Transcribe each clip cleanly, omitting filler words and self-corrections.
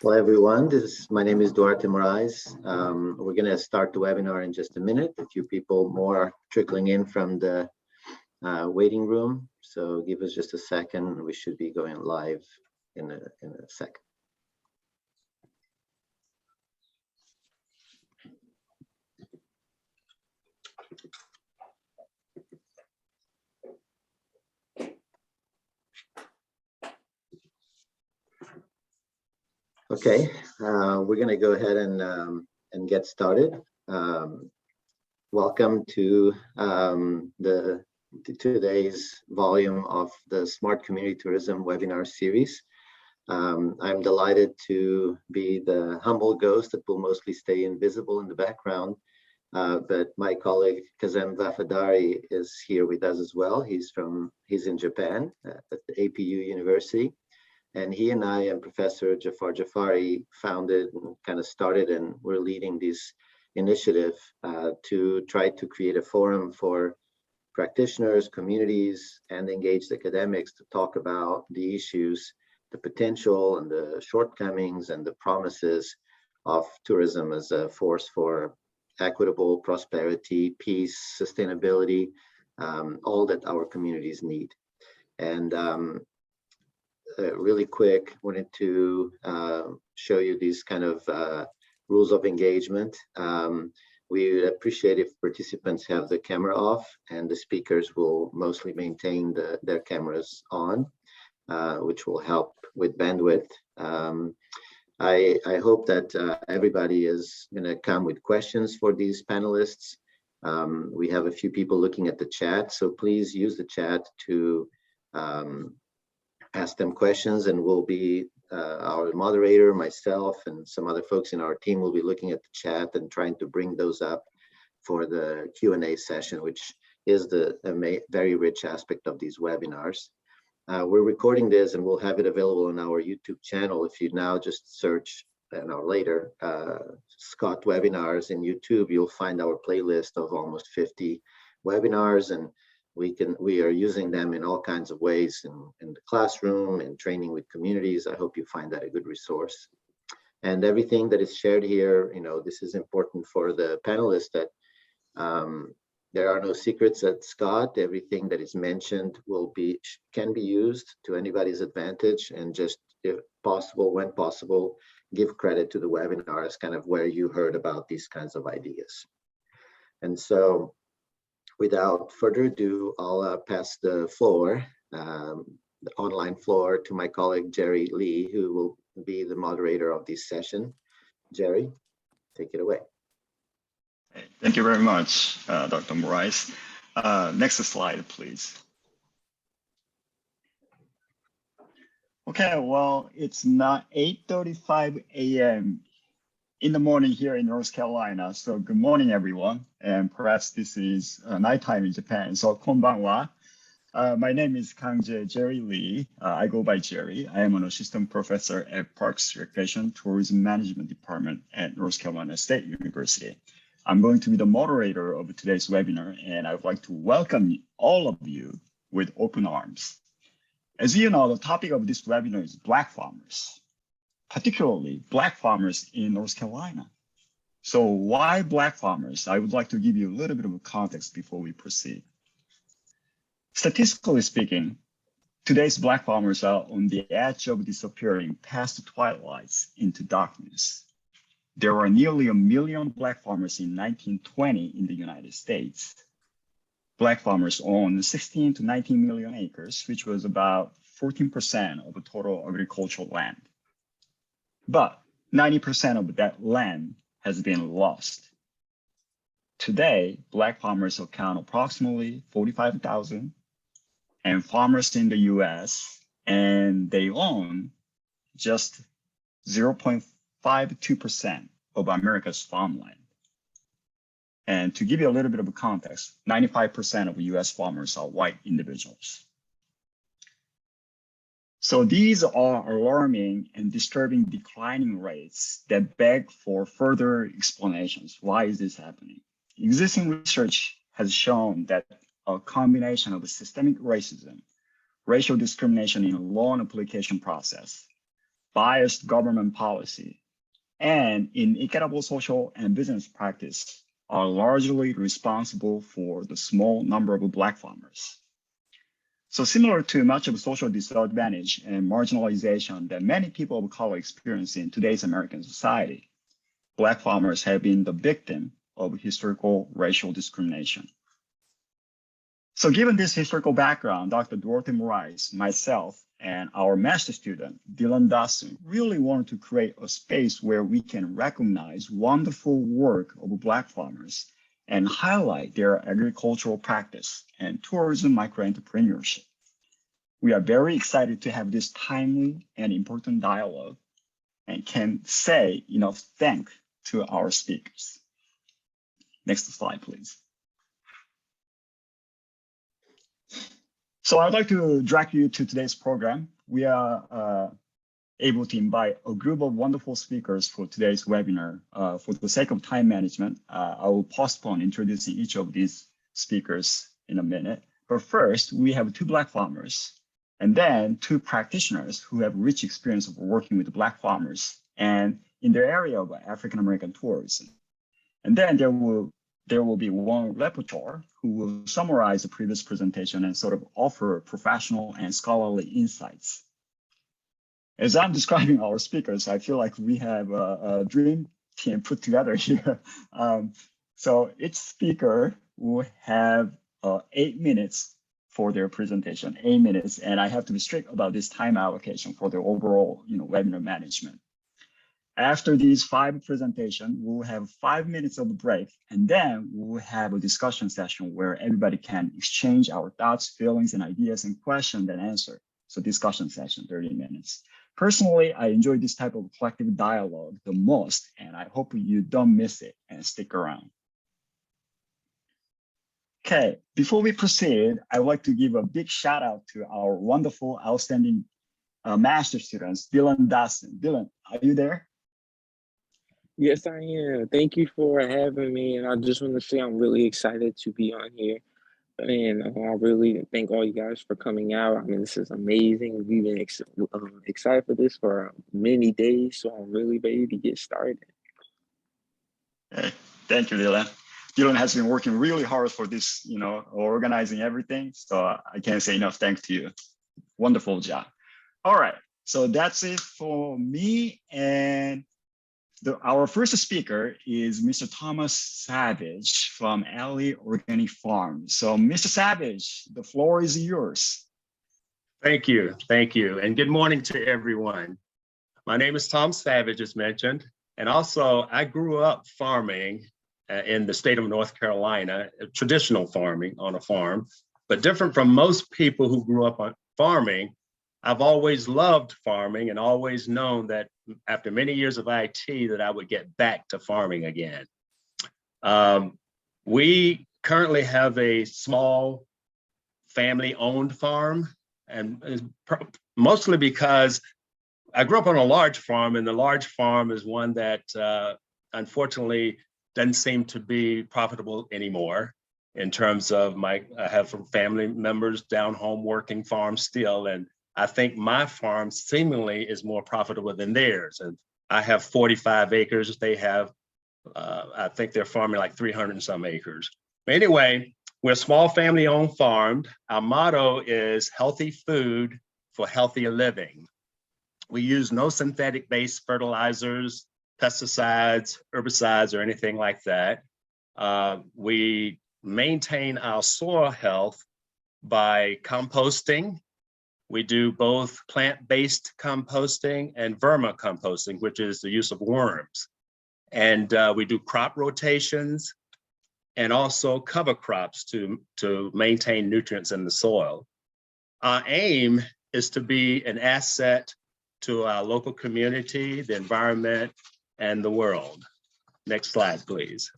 Well, everyone, my name is Duarte Moraes. We're going to start the webinar in just a minute. A few people more trickling in from the waiting room. So give us just a second. We should be going live in a second. Okay, we're going to go ahead and get started. Welcome to today's volume of the Smart Community Tourism webinar series. I'm delighted to be the humble ghost that will mostly stay invisible in the background, but my colleague Kazem Vafadari is here with us as well. He's in Japan at the APU University. And he and I and Professor Jafar Jafari founded and kind of started, and we're leading this initiative to try to create a forum for practitioners, communities, and engaged academics to talk about the issues, the potential and the shortcomings and the promises of tourism as a force for equitable prosperity, peace, sustainability, all that our communities need. And really quick, wanted to show you these kind of rules of engagement. We appreciate if participants have the camera off, and the speakers will mostly maintain their cameras on, which will help with bandwidth. I hope that everybody is going to come with questions for these panelists. We have a few people looking at the chat, so please use the chat to ask them questions, and we'll be our moderator, myself, and some other folks in our team will be looking at the chat and trying to bring those up for the Q&A session, which is the very rich aspect of these webinars. We're recording this and we'll have it available on our YouTube channel. If you now just search an hour later, Scott Webinars in YouTube, you'll find our playlist of almost 50 webinars, and we are using them in all kinds of ways in the classroom and training with communities. I hope you find that a good resource. And everything that is shared here, this is important for the panelists, that there are no secrets at Scott. Everything that is mentioned can be used to anybody's advantage, and just if possible, when possible, give credit to the webinar as kind of where you heard about these kinds of ideas. And so, without further ado, I'll pass the floor, the online floor, to my colleague, Jerry Lee, who will be the moderator of this session. Jerry, take it away. Thank you very much, Dr. Moraes. Next slide, please. Okay, well, it's not 8:35 a.m. in the morning here in North Carolina. So good morning, everyone. And perhaps this is nighttime in Japan. So konbanwa. My name is Kangjae Jerry Lee. I go by Jerry. I am an assistant professor at Parks, Recreation, Tourism Management Department at North Carolina State University. I'm going to be the moderator of today's webinar, and I would like to welcome all of you with open arms. As you know, the topic of this webinar is Black farmers, particularly Black farmers in North Carolina. So why Black farmers? I would like to give you a little bit of a context before we proceed. Statistically speaking, today's Black farmers are on the edge of disappearing past the twilights into darkness. There were nearly 1 million Black farmers in 1920 in the United States. Black farmers owned 16 to 19 million acres, which was about 14% of the total agricultural land. But 90% of that land has been lost. Today, Black farmers account approximately 45,000, and farmers in the US, and they own just 0.52% of America's farmland. And to give you a little bit of a context, 95% of US farmers are white individuals. So these are alarming and disturbing declining rates that beg for further explanations. Why is this happening? Existing research has shown that a combination of systemic racism, racial discrimination in loan application process, biased government policy, and inequitable social and business practice are largely responsible for the small number of Black farmers. So similar to much of social disadvantage and marginalization that many people of color experience in today's American society, Black farmers have been the victim of historical racial discrimination. So given this historical background, Dr. Dorothy Morais, myself, and our master student, Dylan Dawson, really wanted to create a space where we can recognize wonderful work of Black farmers and highlight their agricultural practice and tourism microentrepreneurship. We are very excited to have this timely and important dialogue and can say enough thanks to our speakers. Next slide, please. So I'd like to direct you to today's program. We are able to invite a group of wonderful speakers for today's webinar. For the sake of time management, I will postpone introducing each of these speakers in a minute. But first, we have 2 Black farmers and then 2 practitioners who have rich experience of working with Black farmers and in their area of African-American tourism. And then there will be one rapporteur who will summarize the previous presentation and sort of offer professional and scholarly insights. As I'm describing our speakers, I feel like we have a dream team put together here. So each speaker will have 8 minutes for their presentation, 8 minutes, and I have to be strict about this time allocation for the overall webinar management. After these 5 presentations, we'll have 5 minutes of a break, and then we'll have a discussion session where everybody can exchange our thoughts, feelings, and ideas and question and answer. So discussion session, 30 minutes. Personally, I enjoy this type of collective dialogue the most, and I hope you don't miss it and stick around. Okay, before we proceed, I would like to give a big shout out to our wonderful, outstanding master students, Dylan Dawson. Dylan, are you there? Yes, I am. Thank you for having me. And I just want to say I'm really excited to be on here. And I really thank all you guys for coming out. I mean, this is amazing. We've been excited for this for many days. So I'm really ready to get started. Hey, thank you, Dylan. Dylan has been working really hard for this, organizing everything. So I can't say enough thanks to you. Wonderful job. All right. So that's it for me. And our first speaker is Mr. Thomas Savage from Alley Organic Farm. So Mr. Savage, the floor is yours. Thank you. And good morning to everyone. My name is Tom Savage, as mentioned. And also I grew up farming in the state of North Carolina, traditional farming on a farm, but different from most people who grew up on farming. I've always loved farming and always known that after many years of IT that I would get back to farming again. We currently have a small family-owned farm, and mostly because I grew up on a large farm, and the large farm is one that unfortunately doesn't seem to be profitable anymore in terms of I have family members down home working farms still, and I think my farm seemingly is more profitable than theirs. And I have 45 acres. They have, I think they're farming like 300 and some acres. But anyway, we're a small family owned farm. Our motto is healthy food for healthier living. We use no synthetic based fertilizers, pesticides, herbicides, or anything like that. We maintain our soil health by composting. We do both plant-based composting and vermicomposting, which is the use of worms. And we do crop rotations and also cover crops to maintain nutrients in the soil. Our aim is to be an asset to our local community, the environment, and the world. Next slide, please.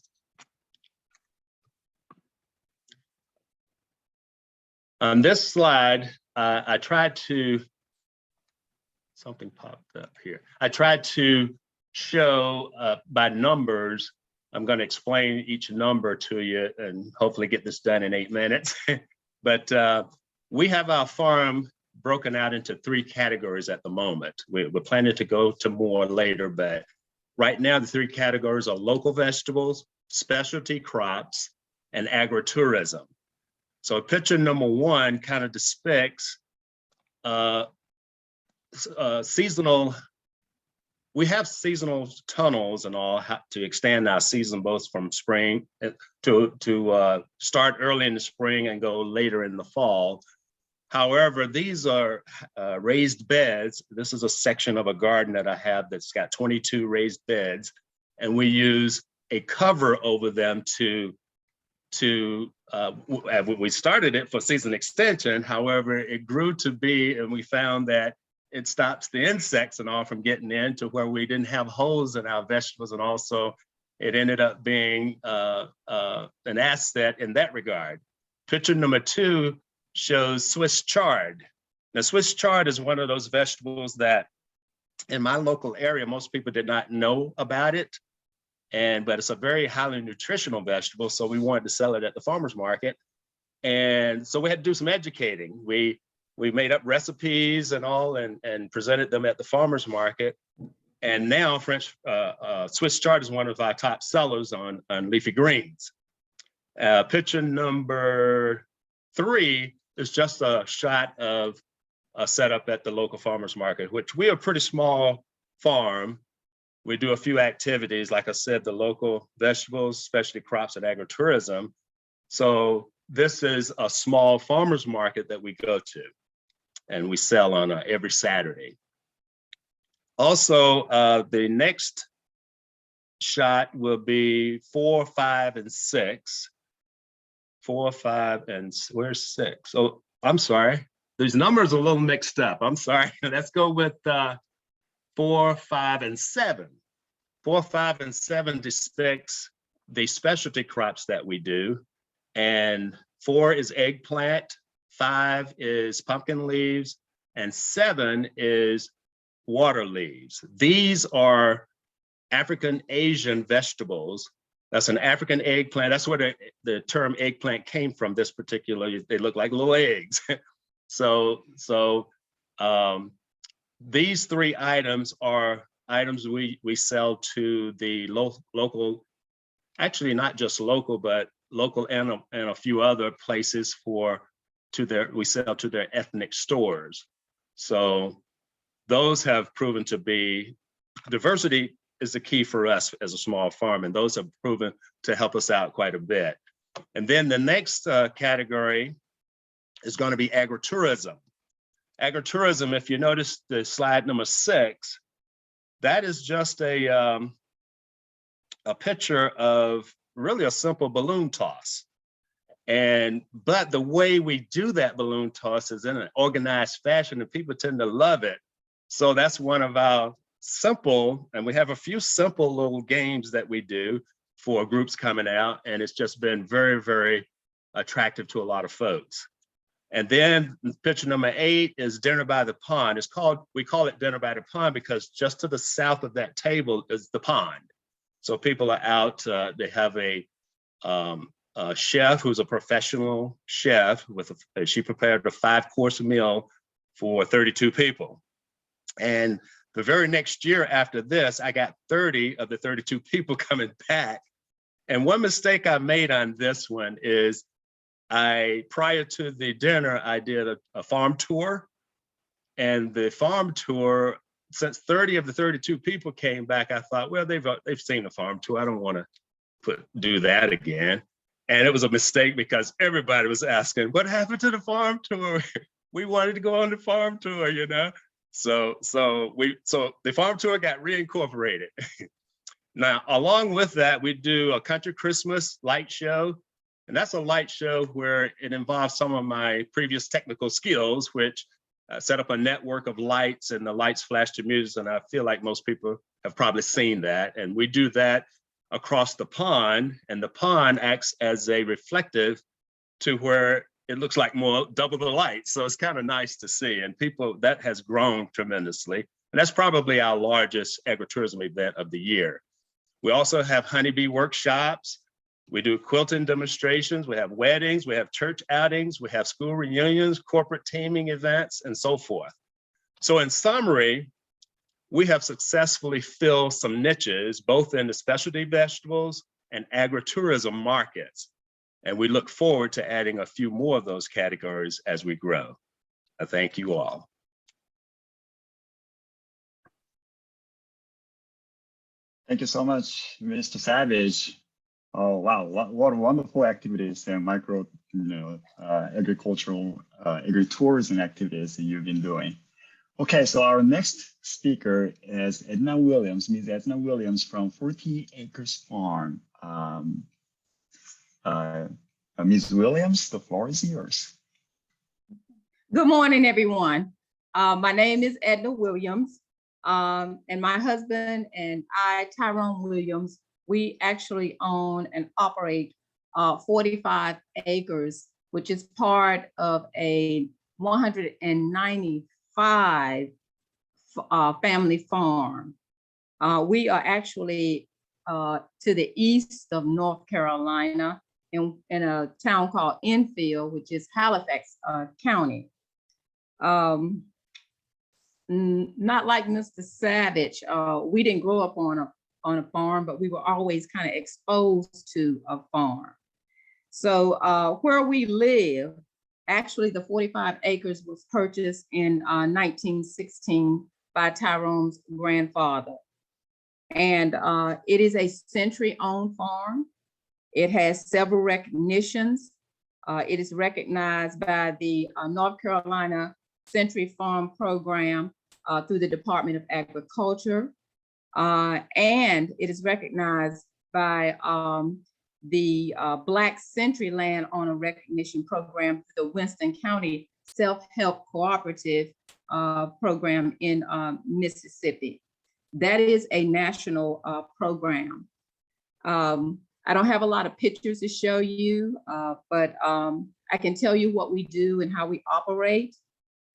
On this slide, I tried to, something popped up here. I tried to show by numbers. I'm going to explain each number to you and hopefully get this done in 8 minutes. But we have our farm broken out into 3 categories at the moment. We're planning to go to more later, but right now the 3 categories are local vegetables, specialty crops, and agritourism. So picture number 1 kind of depicts seasonal. We have seasonal tunnels and all to extend our season, both from spring to start early in the spring and go later in the fall. However, these are raised beds. This is a section of a garden that I have that's got 22 raised beds, and we use a cover over them we started it for season extension. However, it grew to be, and we found that it stops the insects and all from getting in, to where we didn't have holes in our vegetables, and also it ended up being an asset in that regard. Picture number 2 shows Swiss chard. Now, Swiss chard is one of those vegetables that in my local area, most people did not know about it. But it's a very highly nutritional vegetable, so we wanted to sell it at the farmer's market. And so we had to do some educating. We made up recipes and all, and presented them at the farmer's market. And now Swiss chard is one of our top sellers on leafy greens. Picture number 3 is just a shot of a setup at the local farmer's market, which we are a pretty small farm. We do a few activities, like I said, the local vegetables, specialty crops, and agritourism. So this is a small farmer's market that we go to, and we sell on every Saturday. Also, the next shot will be 4, 5, and 6. 4, 5, and where's 6? Oh, I'm sorry. These numbers are a little mixed up. I'm sorry. Let's go with 4, 5, and 7. 4, 5, and 7 depicts the specialty crops that we do. And 4 is eggplant, 5 is pumpkin leaves, and 7 is water leaves. These are African Asian vegetables. That's an African eggplant. That's where the term eggplant came from. This particular, they look like little eggs. So these 3 items are items we sell to the local, actually not just local, but local and a few other places we sell to their ethnic stores. So those have proven to be, diversity is the key for us as a small farm, and those have proven to help us out quite a bit. And then the next category is going to be agritourism. Agritourism, if you notice the slide number 6, that is just a picture of really a simple balloon toss. But the way we do that balloon toss is in an organized fashion, and people tend to love it. So that's one of our simple, and we have a few simple little games that we do for groups coming out, and it's just been very, very attractive to a lot of folks. And then picture number 8 is dinner by the pond. We call it dinner by the pond because just to the south of that table is the pond. So people are out, they have a chef who's a professional chef she prepared a 5-course meal for 32 people. And the very next year after this, I got 30 of the 32 people coming back. And one mistake I made on this one is prior to the dinner, I did a farm tour. And the farm tour, since 30 of the 32 people came back, I thought, well, they've seen the farm tour. I don't want to do that again. And it was a mistake because everybody was asking, what happened to the farm tour? We wanted to go on the farm tour, you know? So the farm tour got reincorporated. Now, along with that, we do a country Christmas light show. And that's a light show where it involves some of my previous technical skills, which set up a network of lights, and the lights flash to music. And I feel like most people have probably seen that. And we do that across the pond, and the pond acts as a reflective to where it looks like double the light. So it's kind of nice to see. And that has grown tremendously. And that's probably our largest agritourism event of the year. We also have honeybee workshops. We do quilting demonstrations, we have weddings, we have church outings, we have school reunions, corporate teaming events, and so forth. So in summary, we have successfully filled some niches, both in the specialty vegetables and agritourism markets. And we look forward to adding a few more of those categories as we grow. I thank you all. Thank you so much, Mr. Savage. Oh, wow, what wonderful activities and agricultural, agritourism activities that you've been doing. Okay, so our next speaker is Edna Williams, Ms. Edna Williams from 40 Acres Farm. Ms. Williams, the floor is yours. Good morning, everyone. My name is Edna Williams, and my husband and I, Tyrone Williams, we actually own and operate 45 acres, which is part of a 195 family farm. We are actually to the east of North Carolina in a town called Enfield, which is Halifax County. Not like Mr. Savage, we didn't grow up on a farm, but we were always kind of exposed to a farm. So where we live, actually the 45 acres was purchased in 1916 by Tyrone's grandfather. And it is a century-owned farm. It has several recognitions. It is recognized by the North Carolina Century Farm Program through the Department of Agriculture. And it is recognized by the Black Century Land Owner Recognition Program through the Winston County Self-Help Cooperative Program in Mississippi. That is a national program. I don't have a lot of pictures to show you, but I can tell you what we do and how we operate.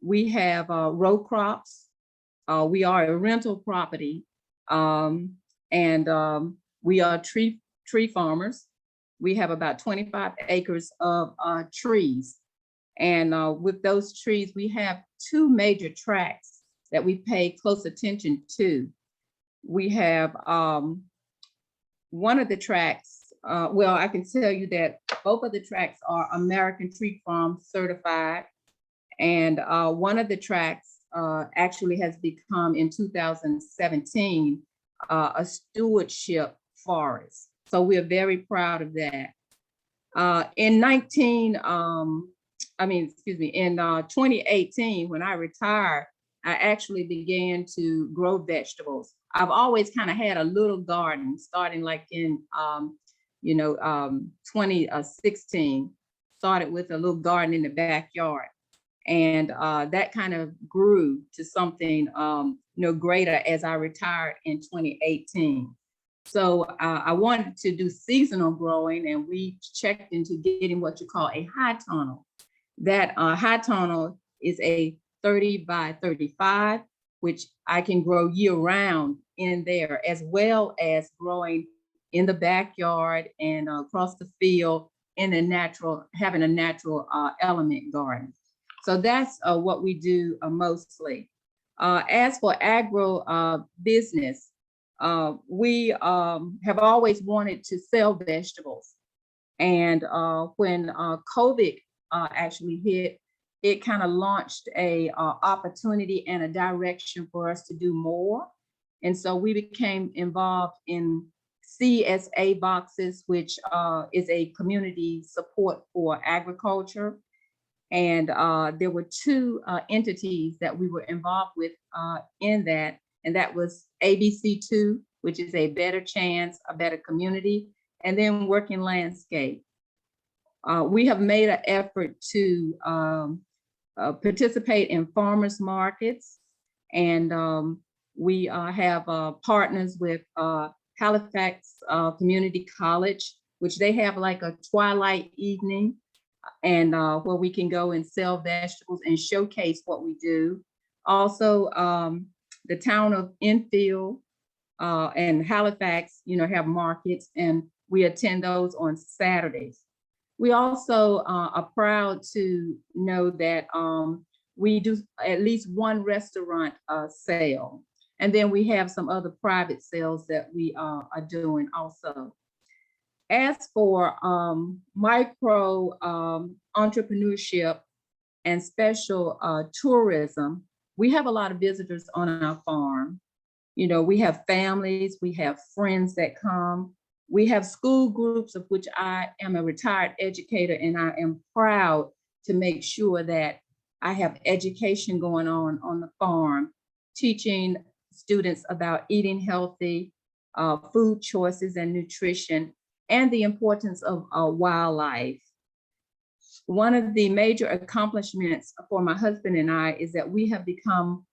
We have row crops. We are a rental property, and we are tree farmers. We have about 25 acres of trees. And with those trees, we have two major tracts that we pay close attention to. We have one of the tracts, well, I can tell you that both of the tracts are American Tree Farm certified. And one of the tracts actually has become in 2017 a stewardship forest. So we're very proud of that. In 2018, when I retired, I actually began to grow vegetables. I've always kind of had a little garden, starting like in 2016. Started with a little garden in the backyard, and that kind of grew to something greater as I retired in 2018. So I wanted to do seasonal growing, and we checked into getting what you call a high tunnel. That high tunnel is a 30 by 35, which I can grow year round in there, as well as growing in the backyard and across the field in a having a natural element garden. So that's what we do mostly. As for agro business, we have always wanted to sell vegetables. And when COVID actually hit, it kind of launched a opportunity and a direction for us to do more. And so we became involved in CSA boxes, which is a community support for agriculture. And there were two entities that we were involved with in that, and that was ABC2, which is a better chance, a better community, and then Working Landscape. We have made an effort to participate in farmers markets, and we have partners with Halifax Community College, which they have like a twilight evening, and where we can go and sell vegetables and showcase what we do. Also, the town of Enfield and Halifax, have markets, and We attend those on Saturdays. We also are proud to know that we do at least one restaurant sale. And then we have some other private sales that we are doing also. As for micro entrepreneurship and special tourism, we have a lot of visitors on our farm. You know, we have families, we have friends that come. We have school groups, of which I am a retired educator, and I am proud to make sure that I have education going on the farm, teaching students about eating healthy, food choices and nutrition, and the importance of wildlife. One of the major accomplishments for my husband and I is that we have become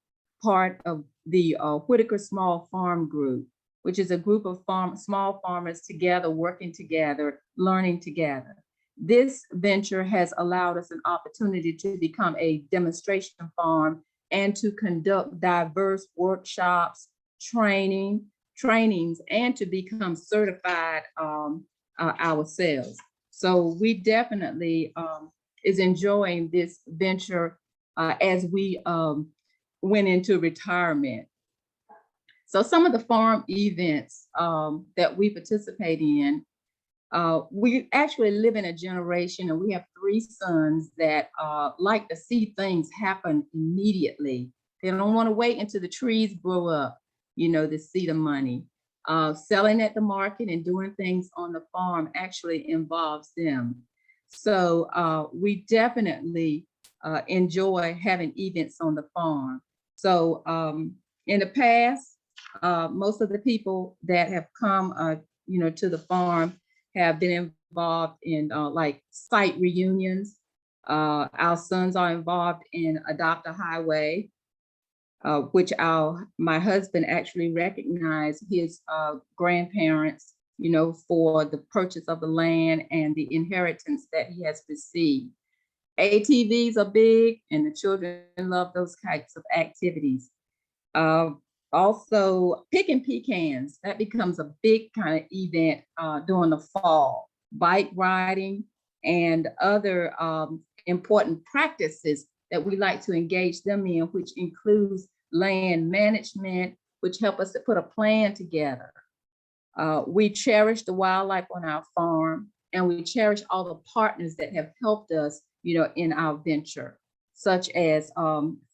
part of the Whitaker Small Farm Group, which is a group of small farmers together, working together, learning together. This venture has allowed us an opportunity to become a demonstration farm and to conduct diverse workshops, trainings, and to become certified ourselves. So we definitely is enjoying this venture as we went into retirement. So some of the farm events that we participate in, we actually live in a generation, and we have 3 sons that like to see things happen immediately. They don't want to wait until the trees grow up, you know, to see the money. Selling at the market and doing things on the farm actually involves them. So we definitely enjoy having events on the farm. So in the past, most of the people that have come, you know, to the farm have been involved in like site reunions. Our sons are involved in Adopt a Highway, which my husband actually recognized his grandparents, you know, for the purchase of the land and the inheritance that he has received. ATVs are big, and the children love those types of activities. Also, picking pecans, that becomes a big kind of event during the fall. Bike riding and other important practices that we like to engage them in, which includes land management, which help us to put a plan together. We cherish the wildlife on our farm, and we cherish all the partners that have helped us, you know, in our venture, such as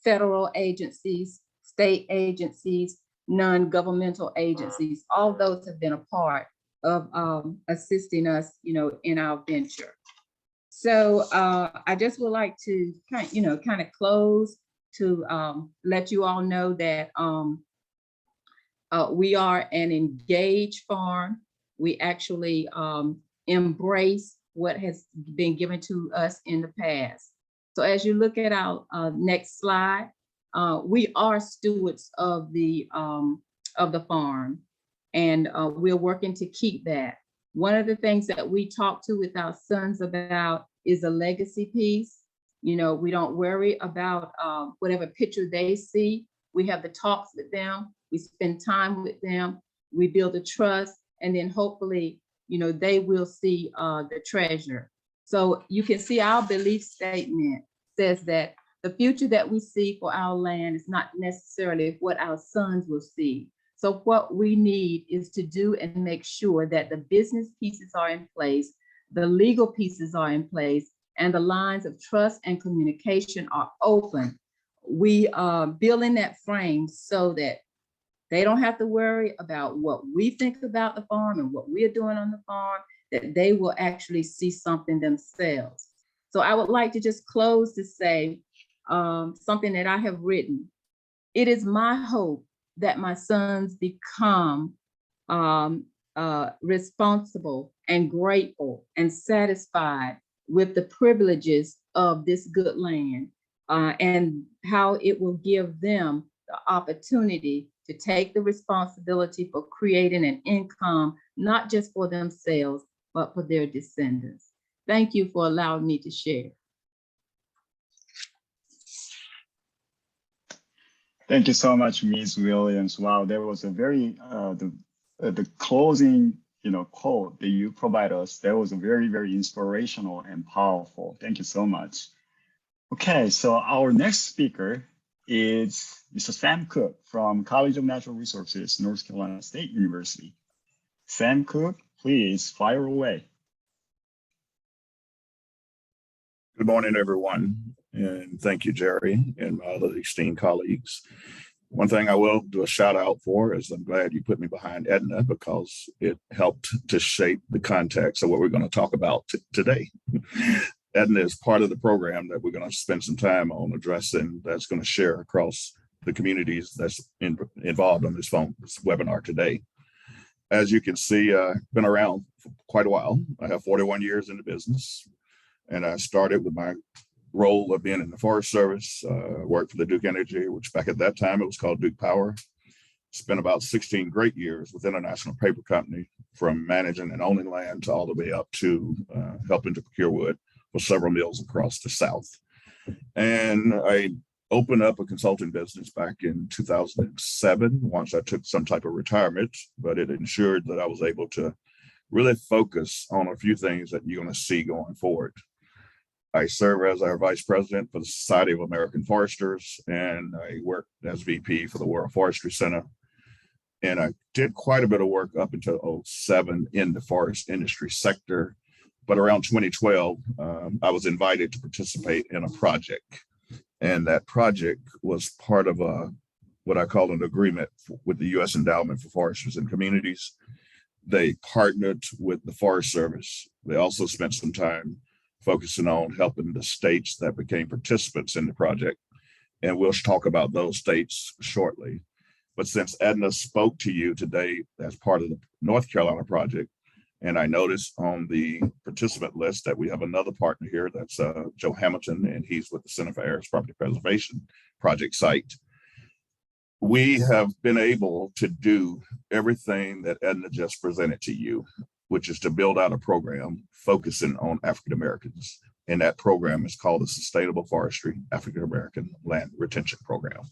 federal agencies, state agencies, non-governmental agencies. All those have been a part of assisting us, you know, in our venture. So I just would like to kind of close to let you all know that we are an engaged farm. We actually embrace what has been given to us in the past. So as you look at our next slide, we are stewards of the farm, and we're working to keep that. One of the things that we talk to with our sons about is a legacy piece. You know, we don't worry about whatever picture they see. We have the talks with them. We spend time with them. We build a trust, and then hopefully, you know, they will see the treasure. So you can see our belief statement says that the future that we see for our land is not necessarily what our sons will see. So what we need is to do and make sure that the business pieces are in place, the legal pieces are in place, and the lines of trust and communication are open. We are building that frame so that they don't have to worry about what we think about the farm and what we're doing on the farm, that they will actually see something themselves. So I would like to just close to say something that I have written. It is my hope that my sons become responsible and grateful and satisfied with the privileges of this good land, and how it will give them the opportunity to take the responsibility for creating an income, not just for themselves, but for their descendants. Thank you for allowing me to share. Thank you so much, Ms. Williams. Wow, there was a very, the closing quote that you provide us, that was very, very inspirational and powerful. Thank you so much. Okay, so our next speaker is Mr. Sam Cook from College of Natural Resources, North Carolina State University. Sam Cook, please fire away. Good morning, everyone, and thank you, Jerry, and my other esteemed colleagues. One thing I will do a shout out for is I'm glad you put me behind Edna because it helped to shape the context of what we're going to talk about today. Edna is part of the program that we're going to spend some time on addressing that's going to share across the communities that's involved on this webinar today. As you can see, I've been around for quite a while. I have 41 years in the business, and I started with my role of being in the Forest Service, worked for the Duke Energy, which back at that time it was called Duke Power. Spent about 16 great years with International Paper Company, from managing and owning land to all the way up to helping to procure wood for several mills across the South. And I opened up a consulting business back in 2007 once I took some type of retirement, but it ensured that I was able to really focus on a few things that you're going to see going forward. I serve as our vice president for the Society of American Foresters, and I worked as VP for the World Forestry Center. And I did quite a bit of work up until 2007 in the forest industry sector. But around 2012, I was invited to participate in a project. And that project was part of what I call an agreement with the U.S. Endowment for Foresters and Communities. They partnered with the Forest Service. They also spent some time focusing on helping the states that became participants in the project. And we'll talk about those states shortly. But since Edna spoke to you today as part of the North Carolina project, and I noticed on the participant list that we have another partner here, that's Joe Hamilton, and he's with the Center for Air Property Preservation project site. We have been able to do everything that Edna just presented to you, which is to build out a program focusing on African Americans. And that program is called the Sustainable Forestry African American Land Retention Program.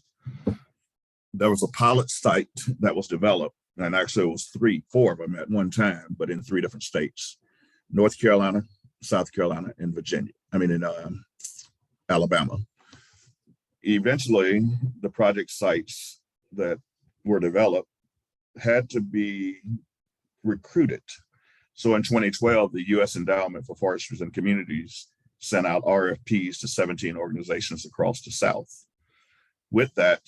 There was a pilot site that was developed, and actually it was four of them at one time, but in 3 different states: North Carolina, South Carolina, and in Alabama. Eventually, the project sites that were developed had to be recruited. So in 2012, the U.S. Endowment for Foresters and Communities sent out RFPs to 17 organizations across the South. With that,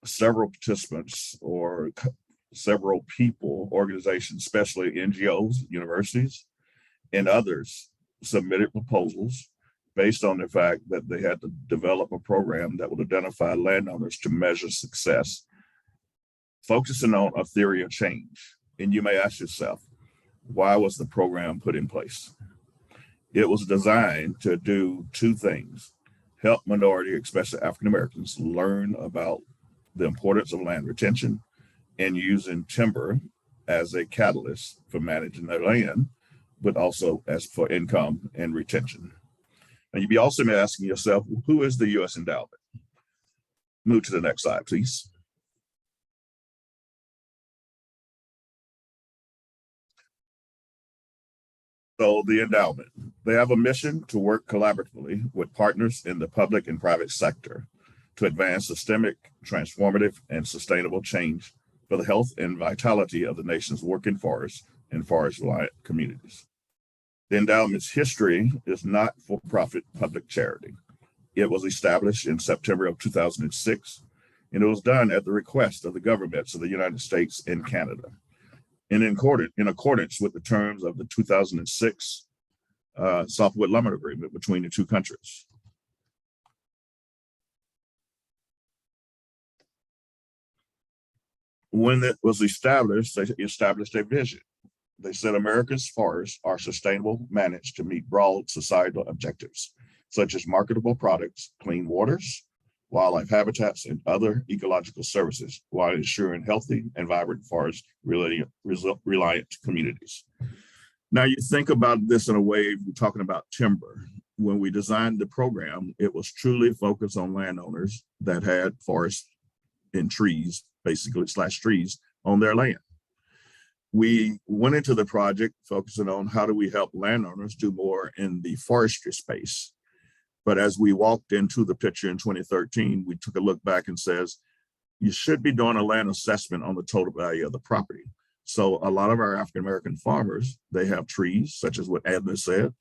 several participants or several people, organizations, especially NGOs, universities, and others submitted proposals based on the fact that they had to develop a program that would identify landowners to measure success, focusing on a theory of change. And you may ask yourself, why was the program put in place? It was designed to do 2 things: help minority, especially African Americans, learn about the importance of land retention and using timber as a catalyst for managing their land, but also as for income and retention. And you'd be also asking yourself, who is the U.S. Endowment? Move to the next slide, please. So the endowment, they have a mission to work collaboratively with partners in the public and private sector to advance systemic, transformative, and sustainable change for the health and vitality of the nation's working forests and forest-reliant communities. The endowment's history is not for-profit public charity. It was established in September of 2006, and it was done at the request of the governments of the United States and Canada, and in accordance with the terms of the 2006 Softwood Lumber Agreement between the 2 countries. When it was established, they established a vision. They said America's forests are sustainable, managed to meet broad societal objectives, such as marketable products, clean waters, wildlife habitats, and other ecological services, while ensuring healthy and vibrant forest reliant communities. Now you think about this in a way, we're talking about timber. When we designed the program, it was truly focused on landowners that had forests and trees, basically /trees on their land. We went into the project focusing on how do we help landowners do more in the forestry space. But as we walked into the picture in 2013, we took a look back and says, you should be doing a land assessment on the total value of the property. So a lot of our African-American farmers, they have trees, such as what Edna said,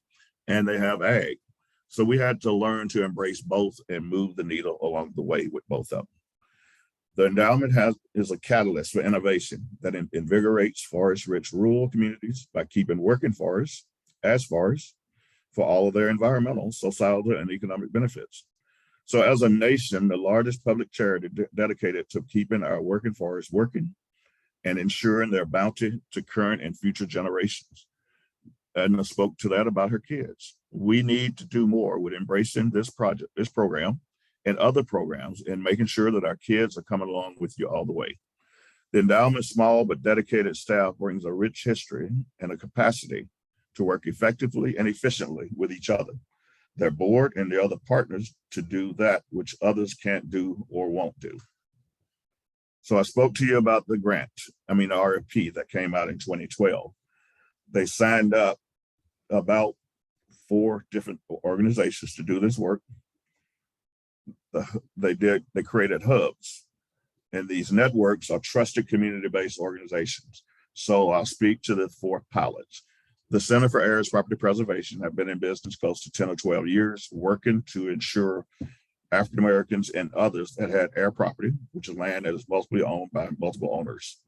and they have ag. So we had to learn to embrace both and move the needle along the way with both of them. The endowment is a catalyst for innovation that invigorates forest-rich rural communities by keeping working forests as forests for all of their environmental, societal, and economic benefits. So as a nation, the largest public charity dedicated to keeping our working forests working and ensuring their bounty to current and future generations. Edna spoke to that about her kids. We need to do more with embracing this project, this program, and other programs, and making sure that our kids are coming along with you all the way. The endowment's small but dedicated staff brings a rich history and a capacity to work effectively and efficiently with each other, their board and the other partners to do that which others can't do or won't do. So I spoke to you about the RFP that came out in 2012. They signed up about 4 different organizations to do this work. They created hubs, and these networks are trusted community-based organizations. So I'll speak to the 4 pilots. The Center for Areas Property Preservation have been in business close to 10 or 12 years, working to ensure African Americans and others that had air property, which is land that is mostly owned by multiple owners.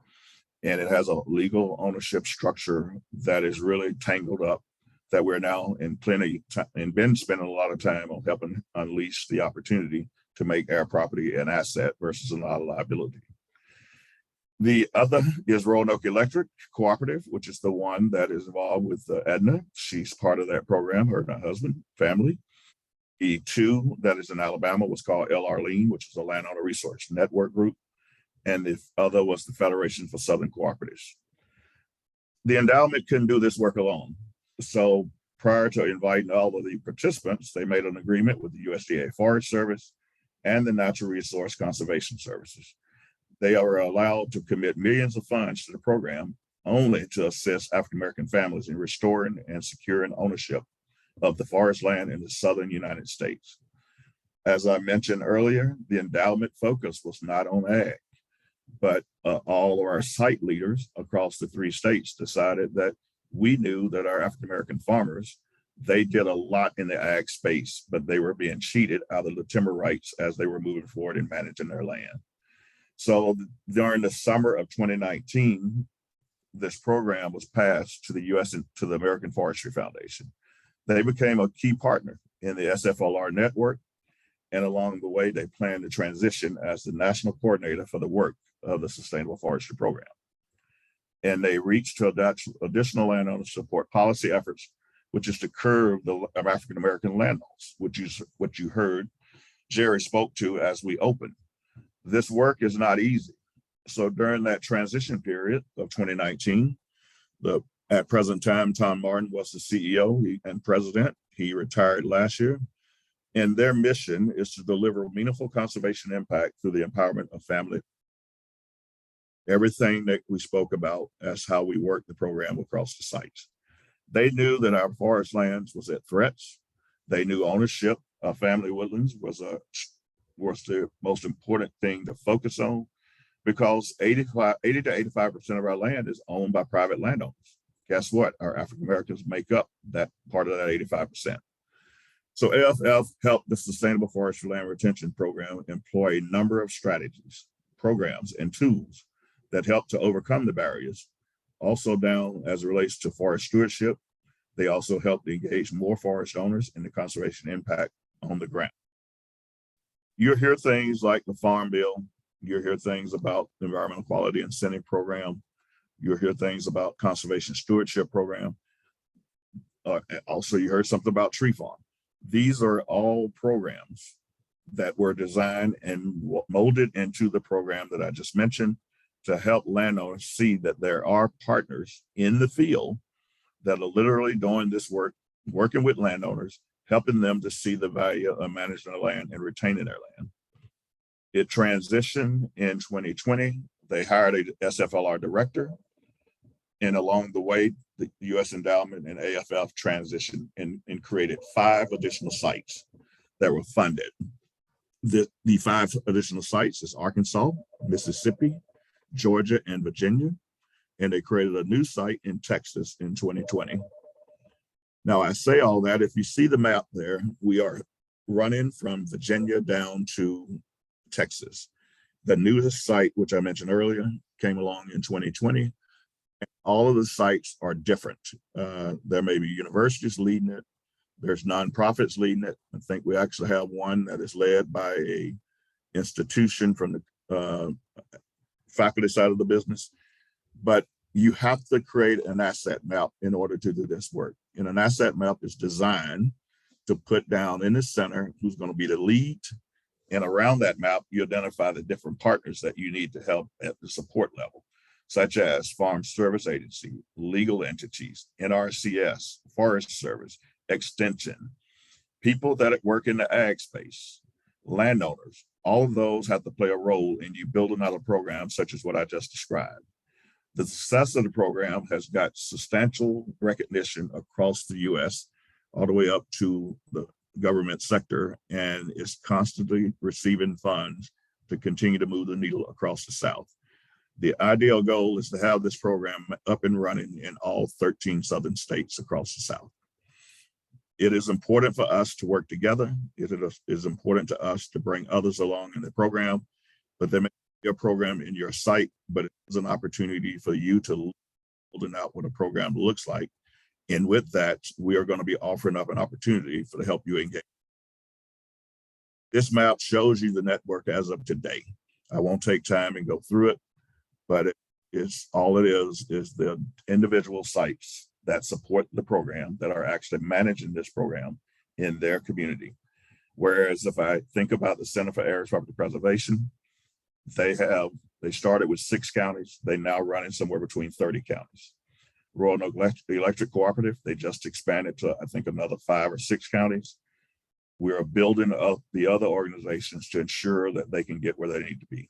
And it has a legal ownership structure that is really tangled up, that we're now in plenty and been spending a lot of time on helping unleash the opportunity to make air property an asset versus a liability. The other is Roanoke Electric Cooperative, which is the one that is involved with Edna. She's part of that program, her and her husband, family. The 2 that is in Alabama was called El Arlene, which is a landowner resource network group. And the other was the Federation for Southern Cooperatives. The endowment couldn't do this work alone. So prior to inviting all of the participants, they made an agreement with the USDA Forest Service and the Natural Resource Conservation Services. They are allowed to commit millions of funds to the program only to assist African-American families in restoring and securing ownership of the forest land in the southern United States. As I mentioned earlier, the endowment focus was not on ag, but all of our site leaders across the 3 states decided that we knew that our African-American farmers, they did a lot in the ag space, but they were being cheated out of the timber rights as they were moving forward and managing their land. So during the summer of 2019, this program was passed to the U.S. and to the American Forestry Foundation. They became a key partner in the SFLR network, and along the way, they plan to transition as the national coordinator for the work of the Sustainable Forestry Program. And they reached to additional landowners support policy efforts, which is to curb the African-American land loss, which is what you heard Jerry spoke to as we opened. This work is not easy. So during that transition period of 2019, at present time, Tom Martin was the CEO and president. He retired last year. And their mission is to deliver meaningful conservation impact through the empowerment of family. Everything that we spoke about, that's how we work the program across the sites. They knew that our forest lands was at threats. They knew ownership of family woodlands was the most important thing to focus on, because 80 to 85% of our land is owned by private landowners. Guess what? Our African Americans make up that part of that 85%. So AFF helped the Sustainable Forestry Land Retention Program employ a number of strategies, programs, and tools that help to overcome the barriers. Also down as it relates to forest stewardship, they also help to engage more forest owners in the conservation impact on the ground. You'll hear things like the Farm Bill. You'll hear things about the Environmental Quality Incentive Program. You'll hear things about Conservation Stewardship Program. Also, you heard something about Tree Farm. These are all programs that were designed and molded into the program that I just mentioned to help landowners see that there are partners in the field that are literally doing this work, working with landowners, helping them to see the value of managing their land and retaining their land. It transitioned in 2020. They hired a SFLR director, And along the way, the U.S. Endowment and AFF transitioned and created 5 additional sites that were funded. The 5 additional sites is Arkansas, Mississippi, Georgia, and Virginia. And they created a new site in Texas in 2020. Now, I say all that, if you see the map there, we are running from Virginia down to Texas. The newest site, which I mentioned earlier, came along in 2020. All of the sites are different. There may be universities leading it. There's nonprofits leading it. I think we actually have one that is led by a institution from the faculty side of the business. But you have to create an asset map in order to do this work. And an asset map is designed to put down in the center who's going to be the lead. And around that map, you identify the different partners that you need to help at the support level, such as Farm Service Agency, legal entities, NRCS, Forest Service, Extension, people that work in the ag space, landowners. All of those have to play a role in you building out a program such as what I just described. The success of the program has got substantial recognition across the U.S., all the way up to the government sector, and is constantly receiving funds to continue to move the needle across the South. The ideal goal is to have this program up and running in all 13 southern states across the South. It is important for us to work together. It is important to us to bring others along in the program, but there may be a program in your site, but it is an opportunity for you to build out what a program looks like. And with that, we are going to be offering up an opportunity to help you engage. This map shows you the network as of today. I won't take time and go through it, but all it is the individual sites that support the program that are actually managing this program in their community. Whereas if I think about the Center for Ag Property Preservation, they started with 6 counties. They now run in somewhere between 30 counties. Roanoke Electric Cooperative, they just expanded to, I think, another 5 or 6 counties. We are building up the other organizations to ensure that they can get where they need to be.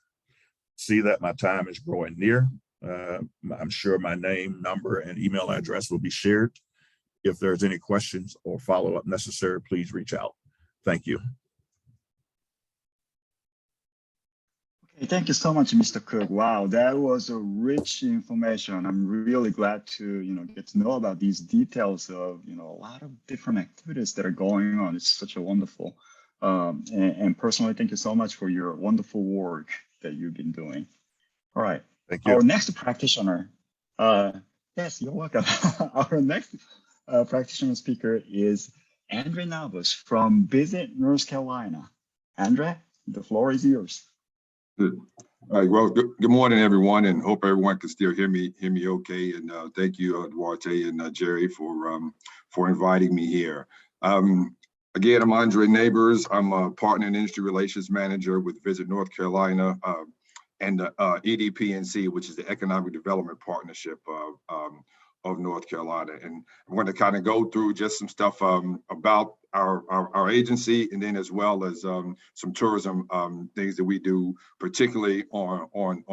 See that my time is growing near. I'm sure my name, number, and email address will be shared. If there's any questions or follow-up necessary, please reach out. Thank you. Okay, thank you so much, Mr. Cook. Wow, that was a rich information. I'm really glad to, get to know about these details of, a lot of different activities that are going on. It's such a wonderful, and personally, thank you so much for your wonderful work that you've been doing. All right. Thank you. Our next practitioner, yes, you're welcome. Our next practitioner speaker is Andre Navas from Visit, North Carolina. Andre, the floor is yours. Good. All right. Well, good morning, everyone, and hope everyone can still hear me okay. And thank you, Duarte and Jerry, for inviting me here. Again, I'm Andre Neighbors. I'm a partner and industry relations manager with Visit North Carolina and EDPNC, which is the Economic Development Partnership of North Carolina. And I'm going to kind of go through just some stuff about our agency, and then as well as some tourism things that we do, particularly on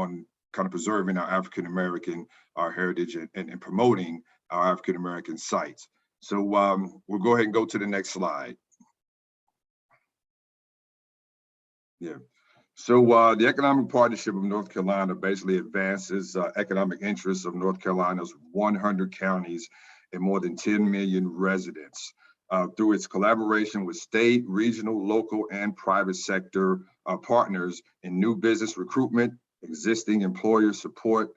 kind of preserving our African-American heritage and promoting our African-American sites. So we'll go ahead and go to the next slide. Yeah. So the Economic Partnership of North Carolina basically advances economic interests of North Carolina's 100 counties and more than 10 million residents through its collaboration with state, regional, local, and private sector partners in new business recruitment, existing employer support,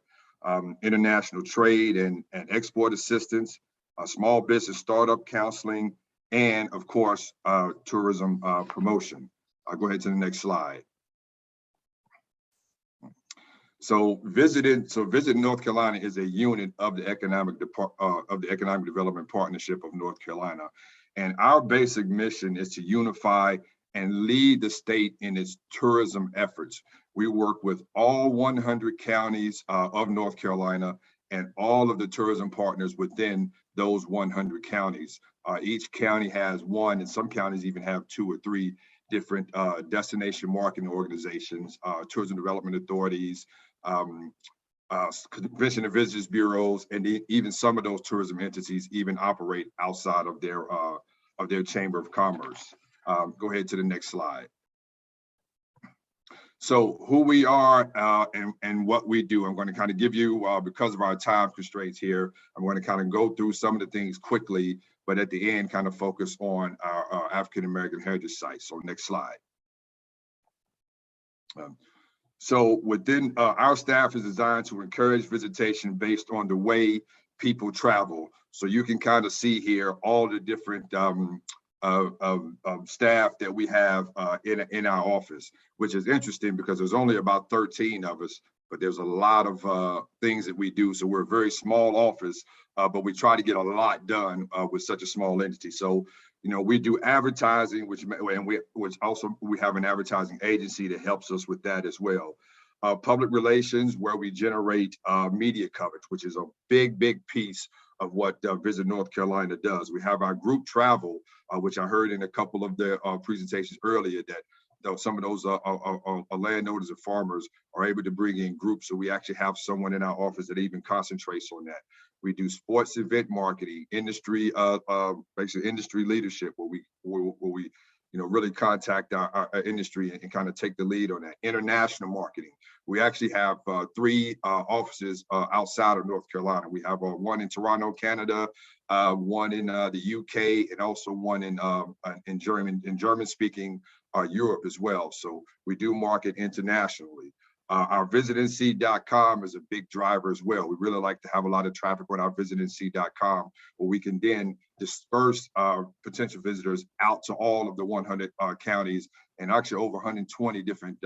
international trade and export assistance, small business startup counseling, and of course, tourism promotion. I'll go ahead to the next slide. So Visit North Carolina is a unit of the Economic Development Partnership of North Carolina. And our basic mission is to unify and lead the state in its tourism efforts. We work with all 100 counties of North Carolina and all of the tourism partners within those 100 counties. Each county has one, and some counties even have 2 or 3 different destination marketing organizations, tourism development authorities, convention and visitors bureaus, and even some of those tourism entities even operate outside of their chamber of commerce. Go ahead to the next slide. So who we are and what we do, I'm going to kind of give you, because of our time constraints here, I'm going to kind of go through some of the things quickly, but at the end kind of focus on our African-American heritage sites. So next slide. So within our staff is designed to encourage visitation based on the way people travel. So you can kind of see here all the different staff that we have in our office, which is interesting because there's only about 13 of us, but there's a lot of things that we do. So we're a very small office, but we try to get a lot done with such a small entity. So, you know, we do advertising, which also we have an advertising agency that helps us with that as well. Public relations, where we generate media coverage, which is a big piece of what Visit North Carolina does. We have our group travel, which I heard in a couple of the presentations earlier that some of those landowners and farmers are able to bring in groups. So we actually have someone in our office that even concentrates on that. We do sports event marketing, industry, basically industry leadership, where we you know, really contact our industry and kind of take the lead on that. International marketing. We actually have 3 offices outside of North Carolina. We have one in Toronto, Canada, one in the UK, and also one in German-speaking Europe as well. So we do market internationally. Our visitnc.com is a big driver as well. We really like to have a lot of traffic on our visitnc.com, where we can then disperse potential visitors out to all of the 100 counties, and actually over 120 different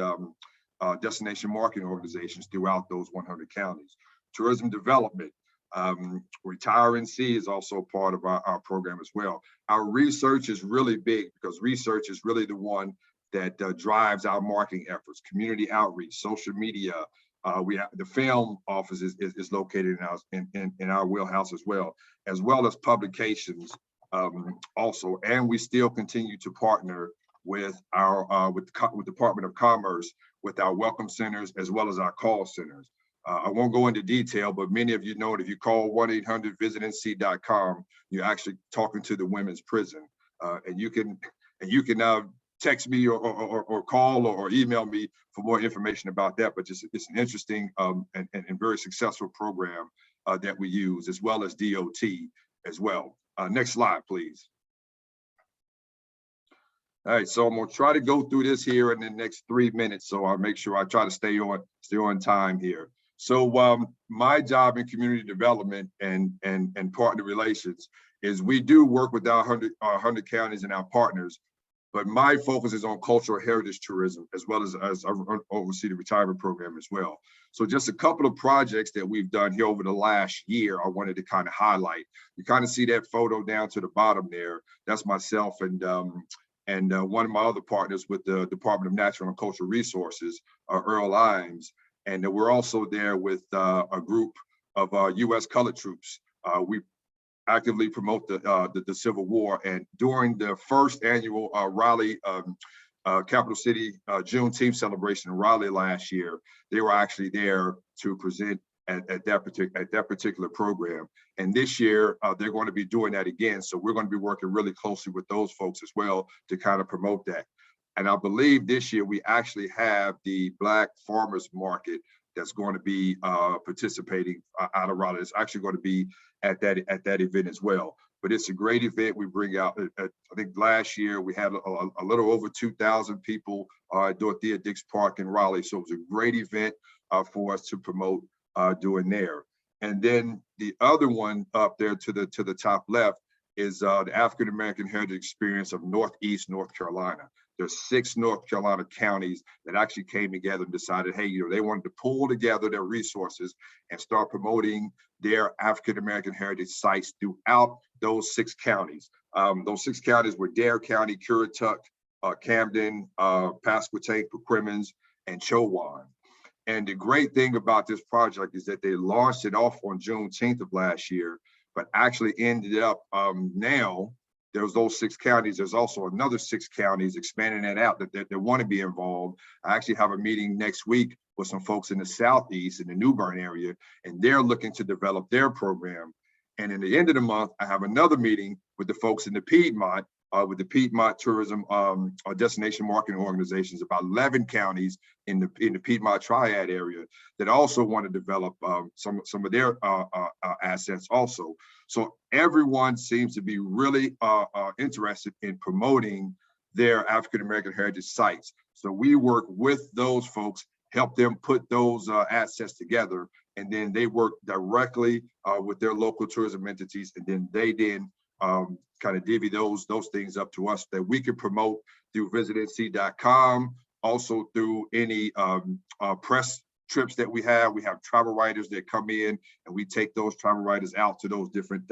destination marketing organizations throughout those 100 counties. Tourism development, Retire NC is also part of our program as well. Our research is really big because research is really the one that drives our marketing efforts. Community outreach, social media. We have the film office is located in our wheelhouse as well as publications also. And we still continue to partner with our with Department of Commerce, with our welcome centers as well as our call centers. I won't go into detail, but many of you know that if you call 1-800-visitnc.com, you're actually talking to the women's prison, and you can text me or call or email me for more information about that. But it's an interesting and very successful program that we use, as well as DOT as well. Next slide, please. All right, so I'm gonna try to go through this here in the next 3 minutes, so I'll make sure I try to stay on time here. So my job in community development and partner relations is we do work with our 100 counties and our partners, but my focus is on cultural heritage tourism, as well as I oversee the retirement program as well. So just a couple of projects that we've done here over the last year, I wanted to kind of highlight. You kind of see that photo down to the bottom there. That's myself and one of my other partners with the Department of Natural and Cultural Resources, Earl Imes. And we're also there with a group of U.S. colored troops. We actively promote the Civil War. And during the first annual Raleigh Capital City Juneteenth celebration in Raleigh last year, they were actually there to present at that particular program. And this year, they're going to be doing that again. So we're going to be working really closely with those folks as well to kind of promote that. And I believe this year we actually have the Black Farmers Market that's going to be participating out of Raleigh. It's actually going to be at that event as well. But it's a great event. We bring out, I think last year we had a little over 2,000 people at Dorothea Dix Park in Raleigh. So it was a great event for us to promote doing there. And then the other one up there to the top left is the African American Heritage Experience of Northeast North Carolina. There's 6 North Carolina counties that actually came together and decided, hey, you know, they wanted to pull together their resources and start promoting their African American heritage sites throughout those 6 counties. Those 6 counties were Dare County, Currituck, Camden, Pasquotank, Perquimans, and Chowan. And the great thing about this project is that they launched it off on Juneteenth of last year, but actually ended up now there's those 6 counties. There's also another 6 counties expanding that out that want to be involved. I actually have a meeting next week with some folks in the Southeast, in the New Bern area, and they're looking to develop their program. And in the end of the month, I have another meeting with the folks in the Piedmont, with the Piedmont Tourism Destination Marketing Organizations, about 11 counties in the Piedmont Triad area that also want to develop some of their assets also. So everyone seems to be really interested in promoting their African American heritage sites. So we work with those folks, help them put those assets together, and then they work directly with their local tourism entities, and then they kind of divvy those things up to us that we can promote through visitnc.com, also through any press trips that we have. We have travel writers that come in, and we take those travel writers out to those different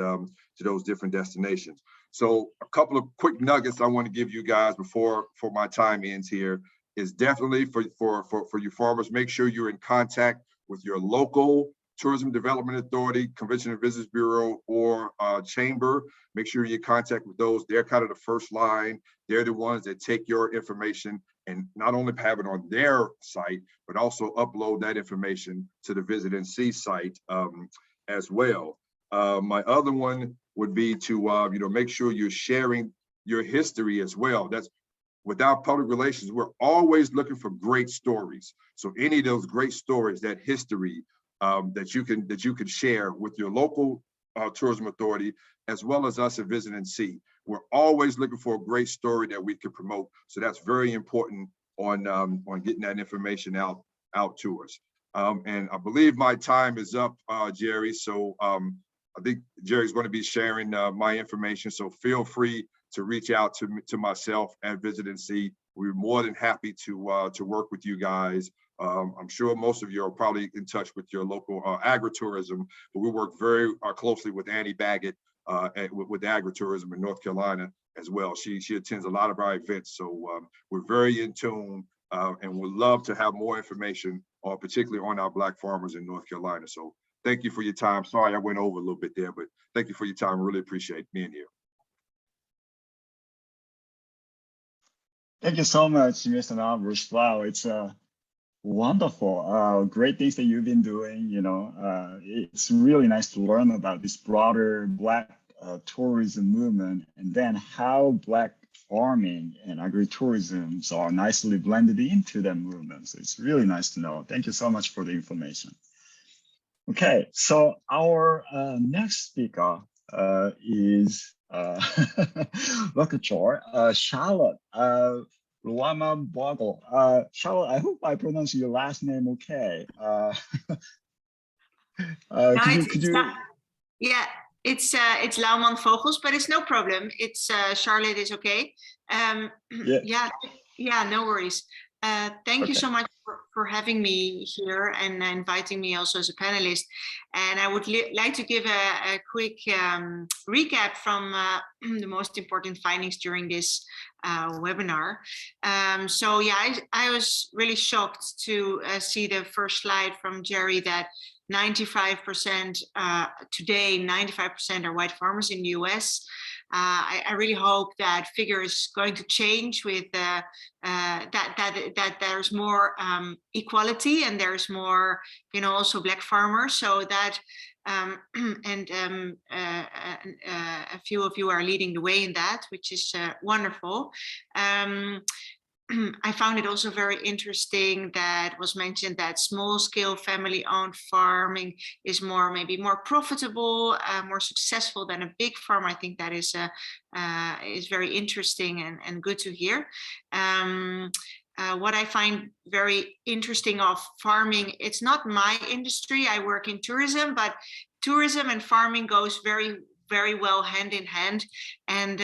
destinations. So a couple of quick nuggets I want to give you guys before my time ends here is definitely for you farmers, make sure you're in contact with your local Tourism Development Authority, Convention and Visitors Bureau, or chamber. Make sure you contact with those. They're kind of the first line. They're the ones that take your information and not only have it on their site, but also upload that information to the Visit NC site as well. My other one would be to make sure you're sharing your history as well. That's without public relations. We're always looking for great stories. So any of those great stories, that history, that you can share with your local tourism authority, as well as us at Visit NC. We're always looking for a great story that we can promote. So that's very important on getting that information out to us. And I believe my time is up, Jerry. So I think Jerry's going to be sharing my information. So feel free to reach out to myself at Visit NC. We're more than happy to work with you guys. I'm sure most of you are probably in touch with your local agritourism, but we work very closely with Annie Baggett with agritourism in North Carolina as well. She attends a lot of our events, so we're very in tune and would love to have more information, particularly on our Black farmers in North Carolina. So thank you for your time. Sorry I went over a little bit there, but thank you for your time. I really appreciate being here. Thank you so much, Mr. Albers. Wow, it's wonderful. Great things that you've been doing. It's really nice to learn about this broader Black tourism movement, and then how Black farming and agritourism are nicely blended into that movement. So it's really nice to know. Thank you so much for the information. Okay, so our next speaker is locator, Charlotte Luama Bogle. Charlotte, I hope I pronounced your last name okay. Yeah, it's Lauman Vogels, but it's no problem. It's Charlotte is okay. Yeah, no worries. Thank you so much for having me here and inviting me also as a panelist. And I would like to give a quick recap from the most important findings during this webinar. So yeah, I was really shocked to see the first slide from Jerry that 95% today, 95% are white farmers in the US. I really hope that figure is going to change with that there's more equality and there's more, also Black farmers. So that a few of you are leading the way in that, which is wonderful. I found it also very interesting that was mentioned that small-scale family-owned farming is maybe more profitable, more successful than a big farm. I think that is very interesting and good to hear. What I find very interesting of farming, it's not my industry. I work in tourism, but tourism and farming goes very well hand in hand. And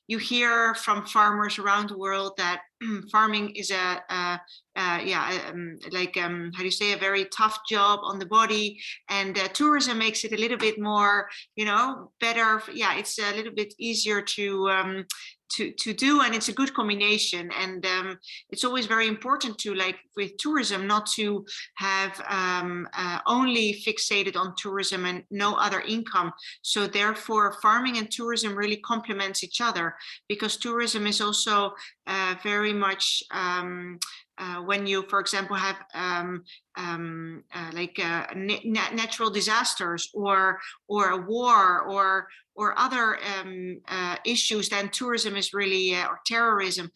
you hear from farmers around the world that farming is how do you say, a very tough job on the body, and tourism makes it a little bit more, better. Yeah, it's a little bit easier to do, and it's a good combination. And it's always very important to, like with tourism, not to have only fixated on tourism and no other income. So therefore farming and tourism really complements each other, because tourism is also very much when you, for example, have natural disasters or a war or other issues, then tourism is really, or terrorism,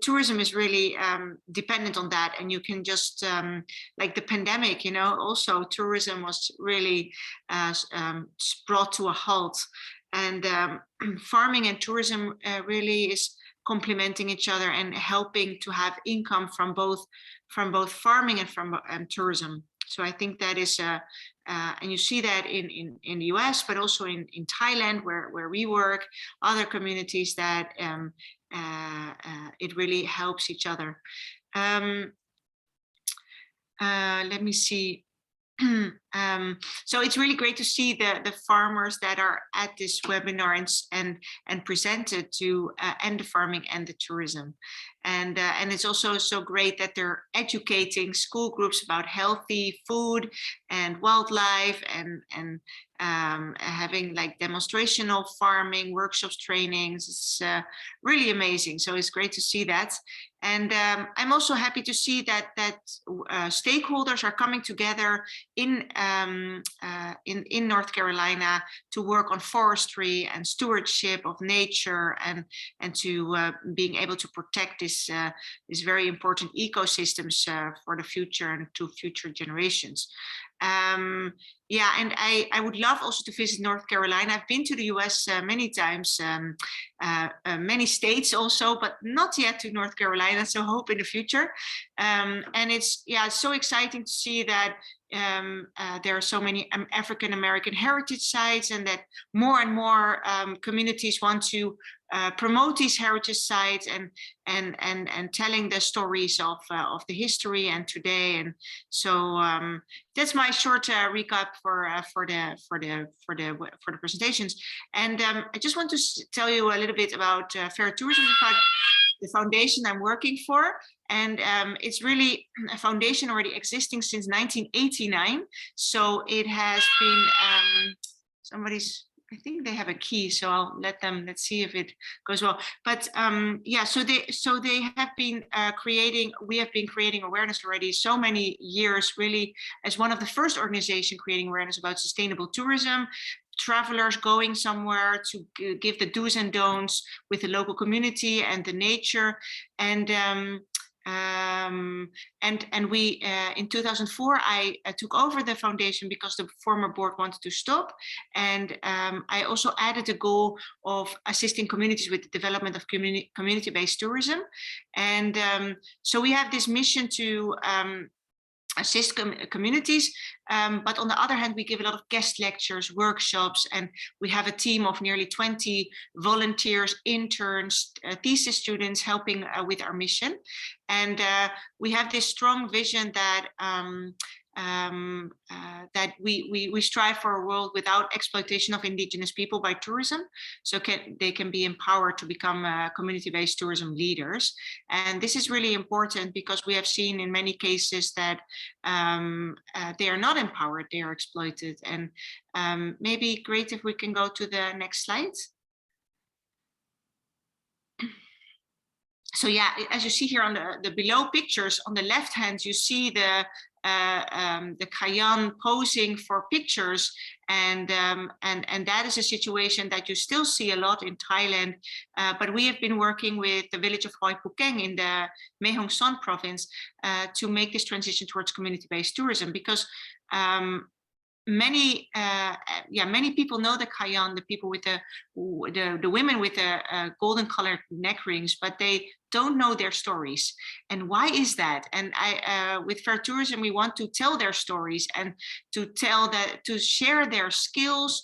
tourism is really dependent on that. And you can just, like the pandemic, also tourism was really brought to a halt. And farming and tourism really is complementing each other and helping to have income from both farming and from tourism. So I think that is, and you see that in the US, but also in Thailand, where we work, other communities, that it really helps each other. Let me see. So it's really great to see the farmers that are at this webinar and presented to and the farming and the tourism. And it's also so great that they're educating school groups about healthy food and wildlife, and having like demonstrational farming workshops, trainings. It's really amazing. So it's great to see that. And I'm also happy to see that stakeholders are coming together in North Carolina to work on forestry and stewardship of nature, and to being able to protect these very important ecosystems for the future and to future generations. Yeah, and I would love also to visit North Carolina. I've been to the US many times, many states also, but not yet to North Carolina, so hope in the future. And it's so exciting to see that there are so many African American heritage sites, and that more and more communities want to promote these heritage sites and telling the stories of the history and today. And so that's my short recap for the presentations. And I just want to tell you a little bit about Fair Tourism, the foundation I'm working for. And it's really a foundation already existing since 1989. So it has been I think they have a key, so I'll let's see if it goes well. But yeah, so they have been we have been creating awareness already so many years, really, as one of the first organizations creating awareness about sustainable tourism, travelers going somewhere to give the do's and don'ts with the local community and the nature. And we in 2004 I took over the foundation because the former board wanted to stop, and I also added a goal of assisting communities with the development of community-based tourism. And so we have this mission to assist communities, but on the other hand, we give a lot of guest lectures, workshops, and we have a team of nearly 20 volunteers, interns, thesis students helping with our mission. And we have this strong vision that that we strive for a world without exploitation of indigenous people by tourism, so they can be empowered to become community-based tourism leaders. And this is really important because we have seen in many cases that they are not empowered, they are exploited. And maybe great if we can go to the next slide. So yeah, as you see here on the below pictures, on the left hand, you see the Kayan posing for pictures, and that is a situation that you still see a lot in Thailand. But we have been working with the village of Hoi Pukeng in the Mae Hong Son province to make this transition towards community-based tourism, because many people know the Kayan, the people with the women with the golden colored neck rings, but they don't know their stories. And why is that? And with Fair Tourism, we want to tell their stories and to share their skills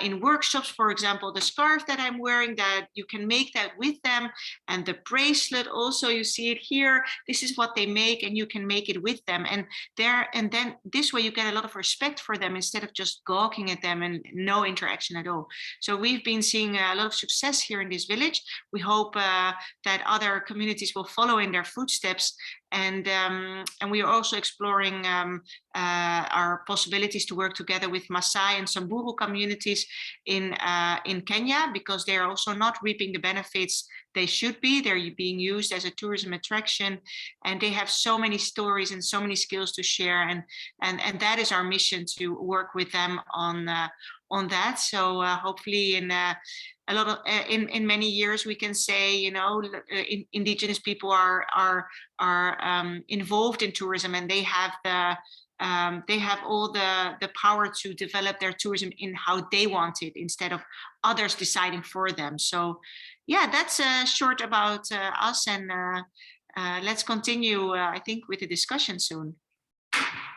in workshops, for example, the scarf that I'm wearing, that you can make that with them, and the bracelet also, you see it here. This is what they make, and you can make it with them. And then this way you get a lot of respect for them instead of just gawking at them and no interaction at all. So we've been seeing a lot of success here in this village. We hope that other communities will follow in their footsteps. And we are also exploring our possibilities to work together with Maasai and Samburu communities in Kenya, because they are also not reaping the benefits they should be. They're being used as a tourism attraction, and they have so many stories and so many skills to share. And that is our mission, to work with them on that. So hopefully in a lot of in many years we can say, you know, indigenous people are involved in tourism, and they have all the power to develop their tourism in how they want it, instead of others deciding for them. So yeah, that's short about us, and let's continue, I think, with the discussion soon.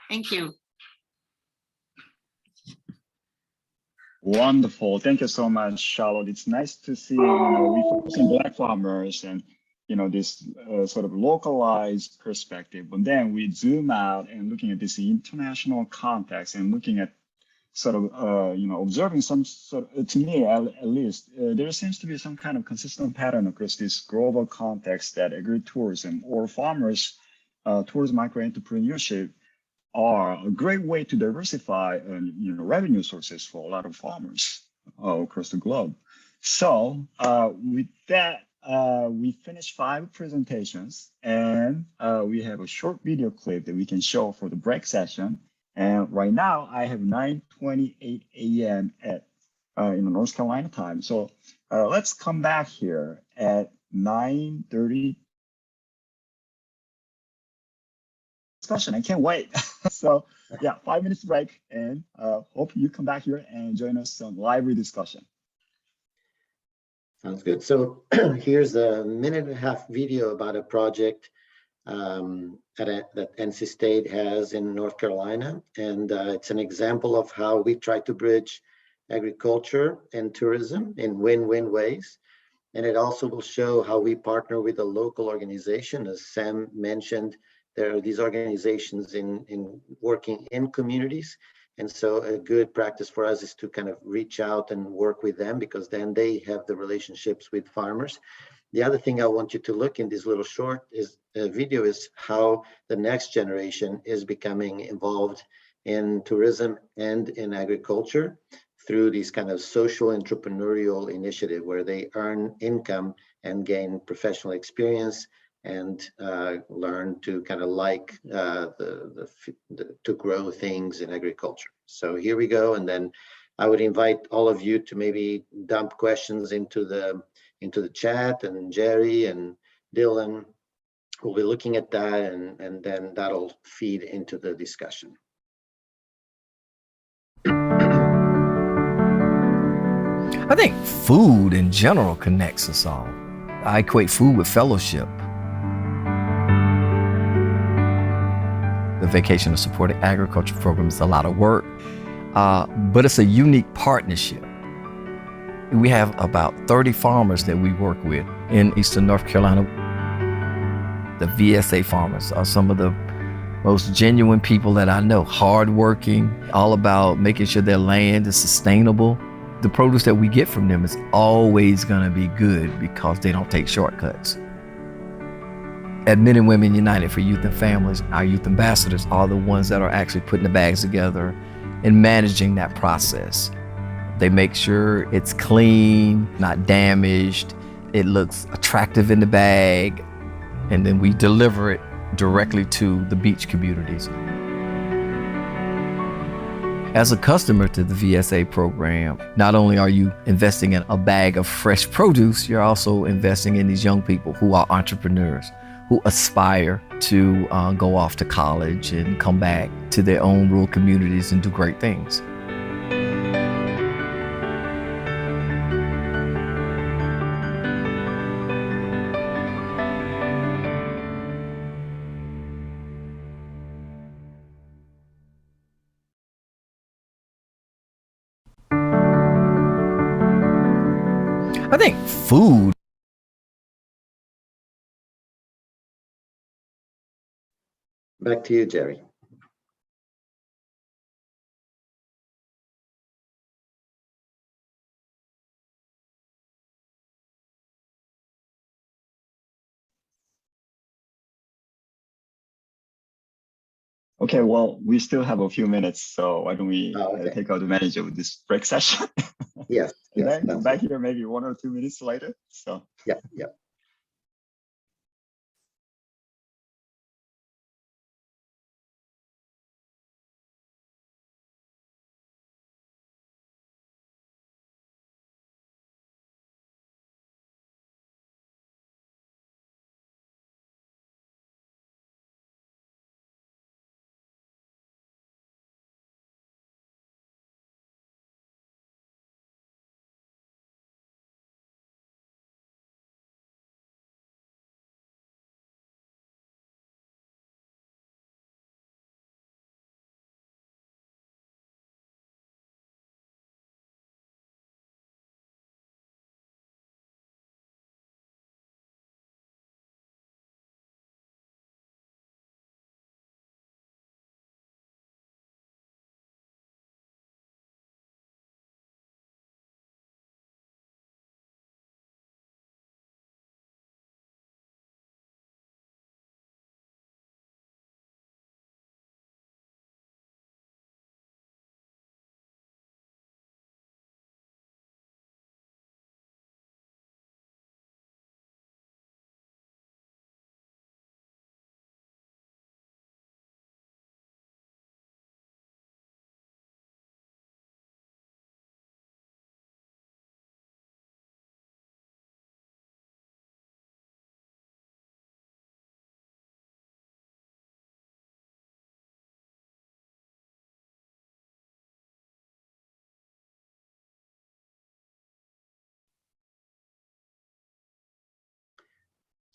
Thank you. Wonderful. Thank you so much, Charlotte. It's nice to see, we focus on Black farmers and, this sort of localized perspective. But then we zoom out and looking at this international context and looking at sort of, observing some sort of, to me at least, there seems to be some kind of consistent pattern across this global context that agritourism or farmers towards microentrepreneurship are a great way to diversify revenue sources for a lot of farmers across the globe. So with that, we finished 5 presentations, and we have a short video clip that we can show for the break session. And right now I have 9:28 a.m. at North Carolina time. So let's come back here at 9:30. Discussion. I can't wait. So yeah, 5 minutes break, and hope you come back here and join us on lively discussion. Sounds good. So here's a 1.5-minute video about a project that NC State has in North Carolina. And it's an example of how we try to bridge agriculture and tourism in win-win ways. And it also will show how we partner with a local organization. As Sam mentioned, there are these organizations in working in communities. And so a good practice for us is to kind of reach out and work with them, because then they have the relationships with farmers. The other thing I want you to look in this little short video is how the next generation is becoming involved in tourism and in agriculture through these kind of social entrepreneurial initiative where they earn income and gain professional experience and learn to kind of to grow things in agriculture. So here we go, and then I would invite all of you to maybe dump questions into the chat, and Jerry and Dylan will be looking at that, and then that'll feed into the discussion. I think food in general connects us all. I equate food with fellowship. The Vacation and Supported Agriculture Program is a lot of work, but it's a unique partnership. We have about 30 farmers that we work with in Eastern North Carolina. The VSA farmers are some of the most genuine people that I know, hardworking, all about making sure their land is sustainable. The produce that we get from them is always gonna be good because they don't take shortcuts. At Men and Women United for Youth and Families, our youth ambassadors are the ones that are actually putting the bags together and managing that process. They make sure it's clean, not damaged, it looks attractive in the bag, and then we deliver it directly to the beach communities. As a customer to the VSA program, not only are you investing in a bag of fresh produce, you're also investing in these young people who are entrepreneurs, who aspire to go off to college and come back to their own rural communities and do great things. I think food. Back to you, Jerry. Okay, well, we still have a few minutes, so why don't we Okay. take out advantage of this break session? Yes. And Yes. then come back here maybe 1 or 2 minutes later. So Yeah. Yeah.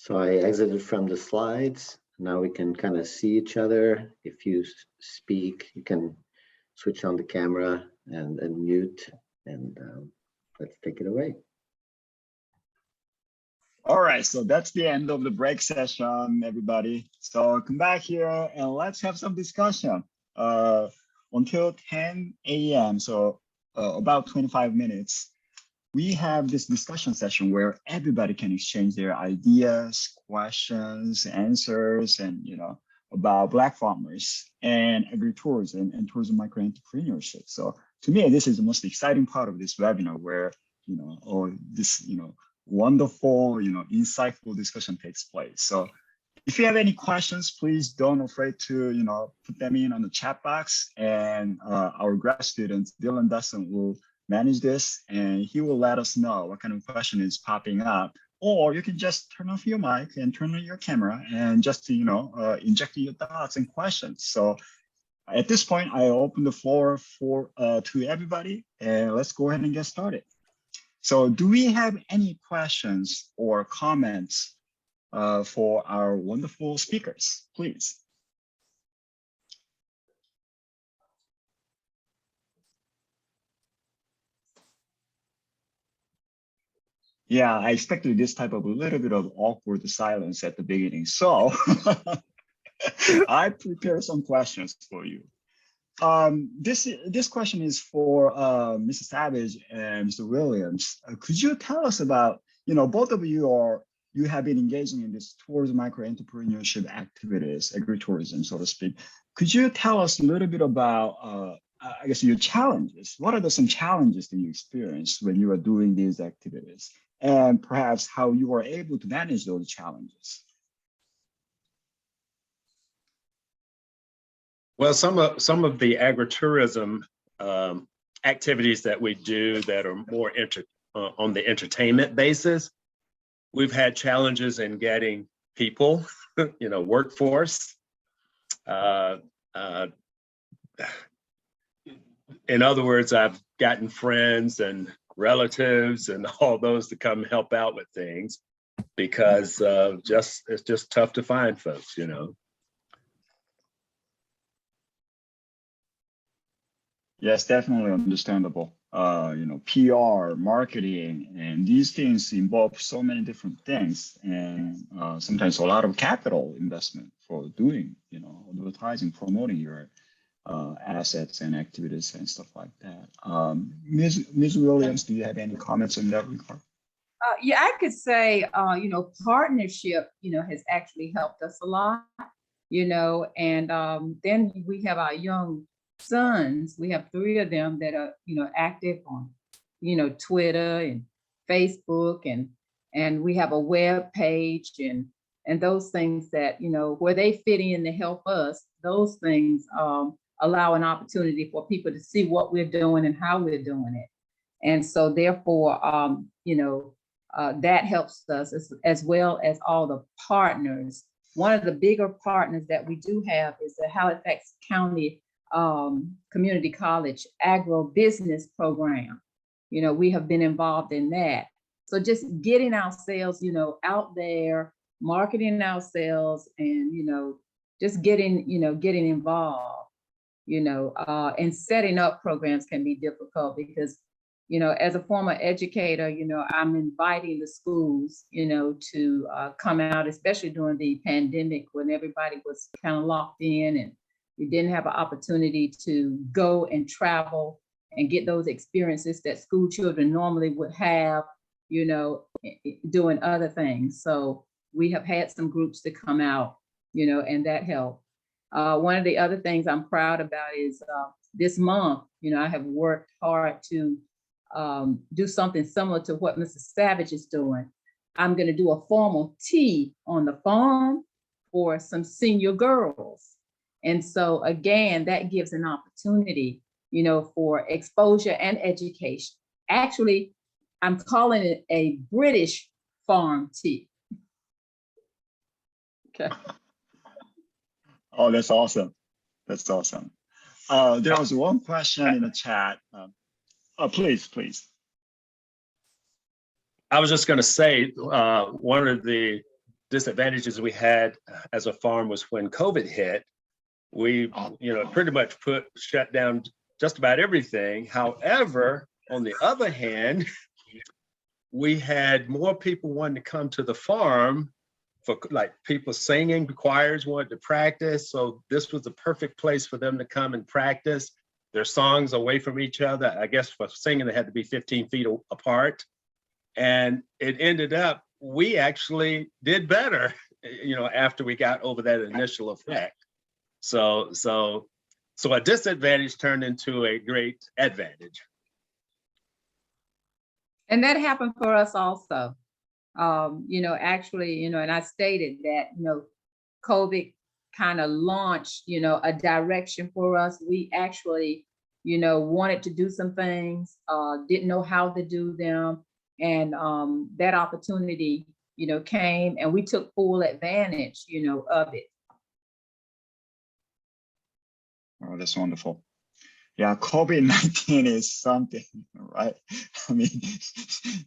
So I exited from the slides. Now we can kind of see each other. If you speak, you can switch on the camera and mute, and let's take it away. all right, so that's the end of the break session, everybody. So come back here and let's have some discussion until 10 a.m. So about 25 minutes. We have this discussion session where everybody can exchange their ideas, questions, answers, and about Black farmers and agritourism and tourism microentrepreneurship. So to me, this is the most exciting part of this webinar, where all this wonderful insightful discussion takes place. So if you have any questions, please don't afraid to put them in on the chat box, and our grad student Dylan Dustin will manage this, and he will let us know what kind of question is popping up. Or you can just turn off your mic and turn on your camera and just inject your thoughts and questions. So at this point, I open the floor to everybody, and let's go ahead and get started. So do we have any questions or comments for our wonderful speakers, please? Yeah, I expected this type of a little bit of awkward silence at the beginning. So I prepared some questions for you. This question is for Mr. Savage and Mr. Williams. Could you tell us about, both of you have been engaging in this tourism microentrepreneurship activities, agritourism, so to speak. Could you tell us a little bit about, I guess, your challenges? What are some challenges that you experienced when you are doing these activities? And perhaps how you are able to manage those challenges? Well, some of the agritourism activities that we do that are more on the entertainment basis, we've had challenges in getting people, workforce. In other words, I've gotten friends and relatives and all those to come help out with things, because it's just tough to find folks, Yes, definitely understandable. PR, marketing, and these things involve so many different things, and sometimes a lot of capital investment for doing, advertising, promoting your assets and activities and stuff like that. Ms. Williams, do you have any comments in that regard? Yeah, I could say, partnership, has actually helped us a lot, and then we have our young sons. We have 3 of them that are, active on, Twitter and Facebook, and we have a web page and those things that, where they fit in to help us. Those things allow an opportunity for people to see what we're doing and how we're doing it. And so therefore, that helps us as well as all the partners. One of the bigger partners that we do have is the Halifax County Community College agribusiness program. We have been involved in that. So just getting ourselves, out there, marketing ourselves, and just getting involved, and setting up programs can be difficult because, as a former educator, I'm inviting the schools, to come out, especially during the pandemic when everybody was kind of locked in and we didn't have an opportunity to go and travel and get those experiences that school children normally would have, doing other things. So we have had some groups to come out, and that helped. One of the other things I'm proud about is this month, I have worked hard to do something similar to what Mrs. Savage is doing. I'm going to do a formal tea on the farm for some senior girls. And so again, that gives an opportunity, for exposure and education. Actually, I'm calling it a British farm tea. Okay. Oh, that's awesome. That's awesome. There was one question in the chat. Please. I was just going to say, one of the disadvantages we had as a farm was when COVID hit, we, pretty much shut down just about everything. However, on the other hand, we had more people wanting to come to the farm for like people singing, choirs wanted to practice. So this was the perfect place for them to come and practice their songs away from each other. I guess for singing, they had to be 15 feet apart. And it ended up, we actually did better, after we got over that initial effect. So a disadvantage turned into a great advantage. And that happened for us also. Actually, and I stated that, COVID kind of launched, a direction for us. We actually, wanted to do some things, didn't know how to do them. And that opportunity, came and we took full advantage, of it. Oh, that's wonderful. Yeah, COVID-19 is something, right? I mean,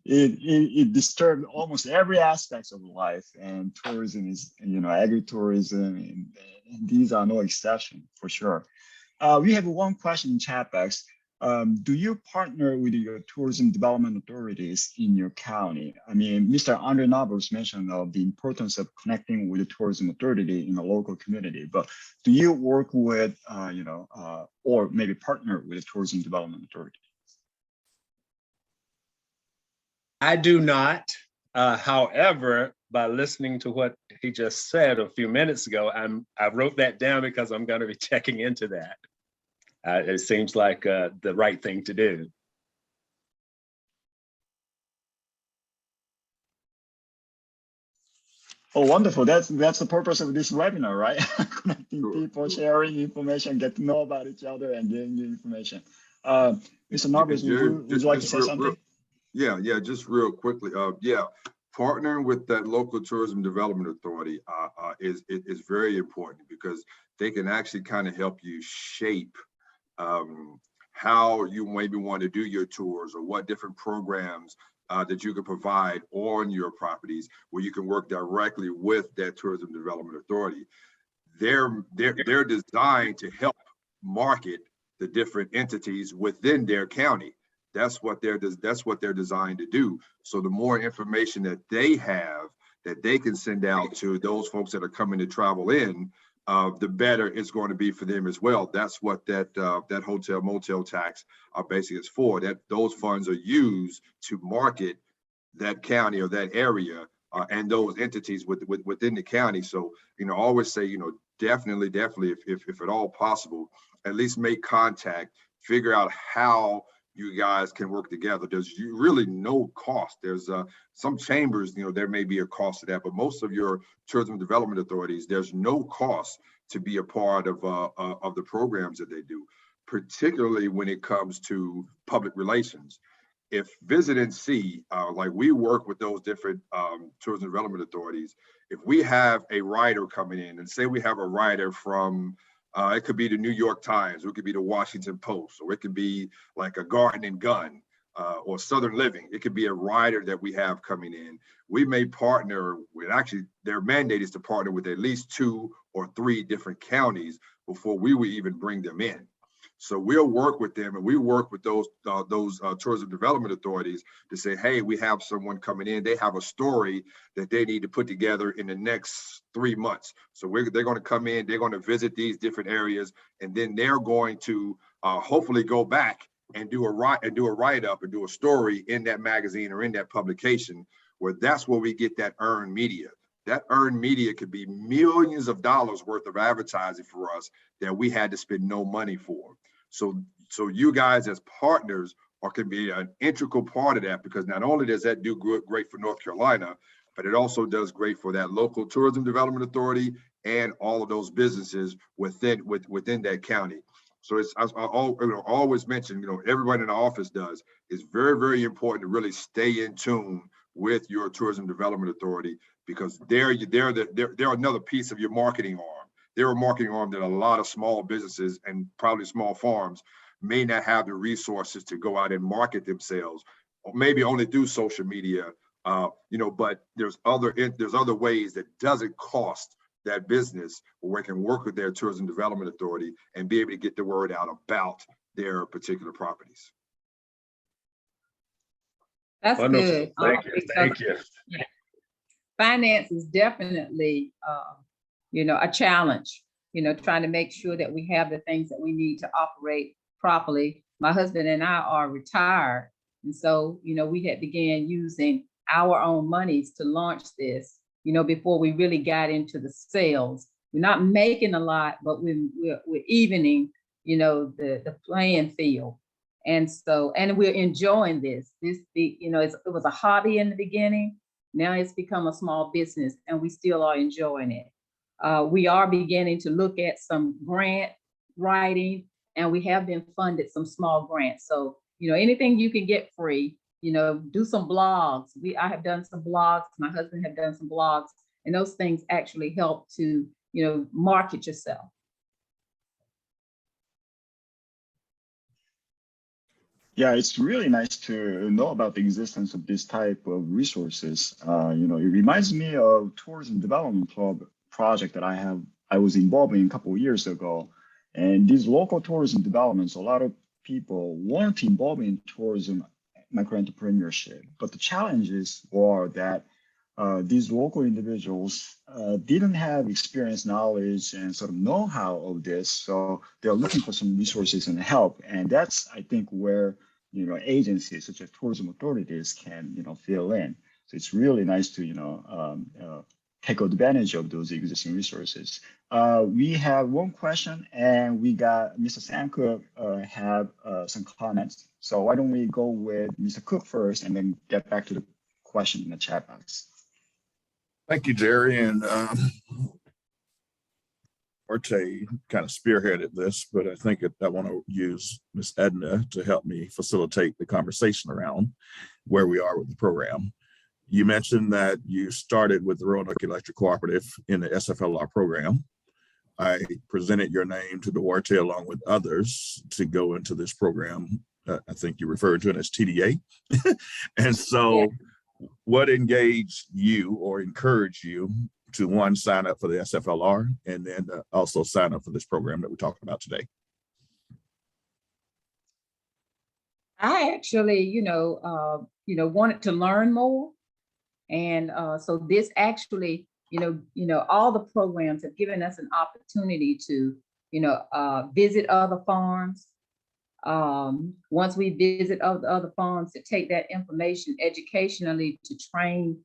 it disturbed almost every aspect of life, and tourism is, agritourism, and these are no exception for sure. We have one question in chat box. Do you partner with your tourism development authorities in your county? I mean, Mr. Andre Navarro mentioned the importance of connecting with the tourism authority in the local community, but do you work with, or maybe partner with the tourism development authority? I do not. However, by listening to what he just said a few minutes ago, I wrote that down because I'm going to be checking into that. It seems like the right thing to do. Oh, wonderful. That's the purpose of this webinar, right? Connecting people, sharing information, get to know about each other and getting new information. Mr. Narvis, would you like to say something? Yeah, just real quickly. Partnering with that local tourism development authority is very important because they can actually kind of help you shape how you maybe want to do your tours or what different programs that you can provide on your properties where you can work directly with that tourism development authority. They're designed to help market the different entities within their county. That's what they're designed to do. So the more information that they have that they can send out to those folks that are coming to travel in, the better it's going to be for them as well. That's what that hotel motel tax basically is for. That those funds are used to market that county or that area and those entities within the county. So, I always say, definitely, if at all possible, at least make contact, figure out how you guys can work together. There's really no cost. There's some chambers, there may be a cost to that, but most of your tourism development authorities, there's no cost to be a part of the programs that they do, particularly when it comes to public relations. If Visit and See, like we work with those different tourism development authorities, if we have a writer coming in, and say we have a writer from, it could be the New York Times, or it could be the Washington Post, or it could be like a Garden and Gun or Southern Living. It could be a writer that we have coming in. We may partner with, actually their mandate is to partner with at least 2 or 3 different counties before we would even bring them in. So we'll work with them, and we work with those tourism development authorities to say, hey, we have someone coming in. They have a story that they need to put together in the next 3 months. So they're going to come in, they're going to visit these different areas, and then they're going to hopefully go back and do a write-up and do a story in that magazine or in that publication, where that's where we get that earned media. That earned media could be millions of dollars worth of advertising for us that we had to spend no money for. So you guys as partners can be an integral part of that, because not only does that do great for North Carolina, but it also does great for that local tourism development authority and all of those businesses within that county. So I always mention, everybody in the office does. It's very, very important to really stay in tune with your tourism development authority, because they're another piece of your marketing arm. They're a marketing arm that a lot of small businesses and probably small farms may not have the resources to go out and market themselves, or maybe only through social media. But there's other ways that doesn't cost that business, where we can work with their tourism development authority and be able to get the word out about their particular properties. That's Wonderful. good. Thank you. Yeah. Finance is definitely, a challenge, trying to make sure that we have the things that we need to operate properly. My husband and I are retired. And so, we had began using our own monies to launch this, before we really got into the sales. We're not making a lot, but we're evening, the playing field. And so, and we're enjoying this. It was a hobby in the beginning. Now it's become a small business, and we still are enjoying it. We are beginning to look at some grant writing, and we have been funded some small grants. So, anything you can get free, do some blogs. I have done some blogs. My husband have done some blogs, and those things actually help to, market yourself. Yeah, it's really nice to know about the existence of this type of resources. It reminds me of Tourism Development Club project that I was involved in a couple of years ago. And these local tourism developments, a lot of people weren't involved in tourism microentrepreneurship, but the challenges were that these local individuals didn't have experience, knowledge, and sort of know-how of this. So they're looking for some resources and help. And that's, I think, where, agencies such as tourism authorities can, fill in. So it's really nice to, take advantage of those existing resources. We have one question, and we got Mr. Sam Cook have some comments. So why don't we go with Mr. Cook first, and then get back to the question in the chat box. Thank you, Jerry. And Arte kind of spearheaded this, but I think I want to use Ms. Edna to help me facilitate the conversation around where we are with the program. You mentioned that you started with the Roanoke Electric Cooperative in the SFLR program. I presented your name to Duarte along with others to go into this program. I think you referred to it as TDA. And so what engaged you or encouraged you to, one, sign up for the SFLR, and then also sign up for this program that we're talking about today? I actually, wanted to learn more. And so this actually, all the programs have given us an opportunity to, visit other farms. Once we visit other farms, to take that information educationally to train,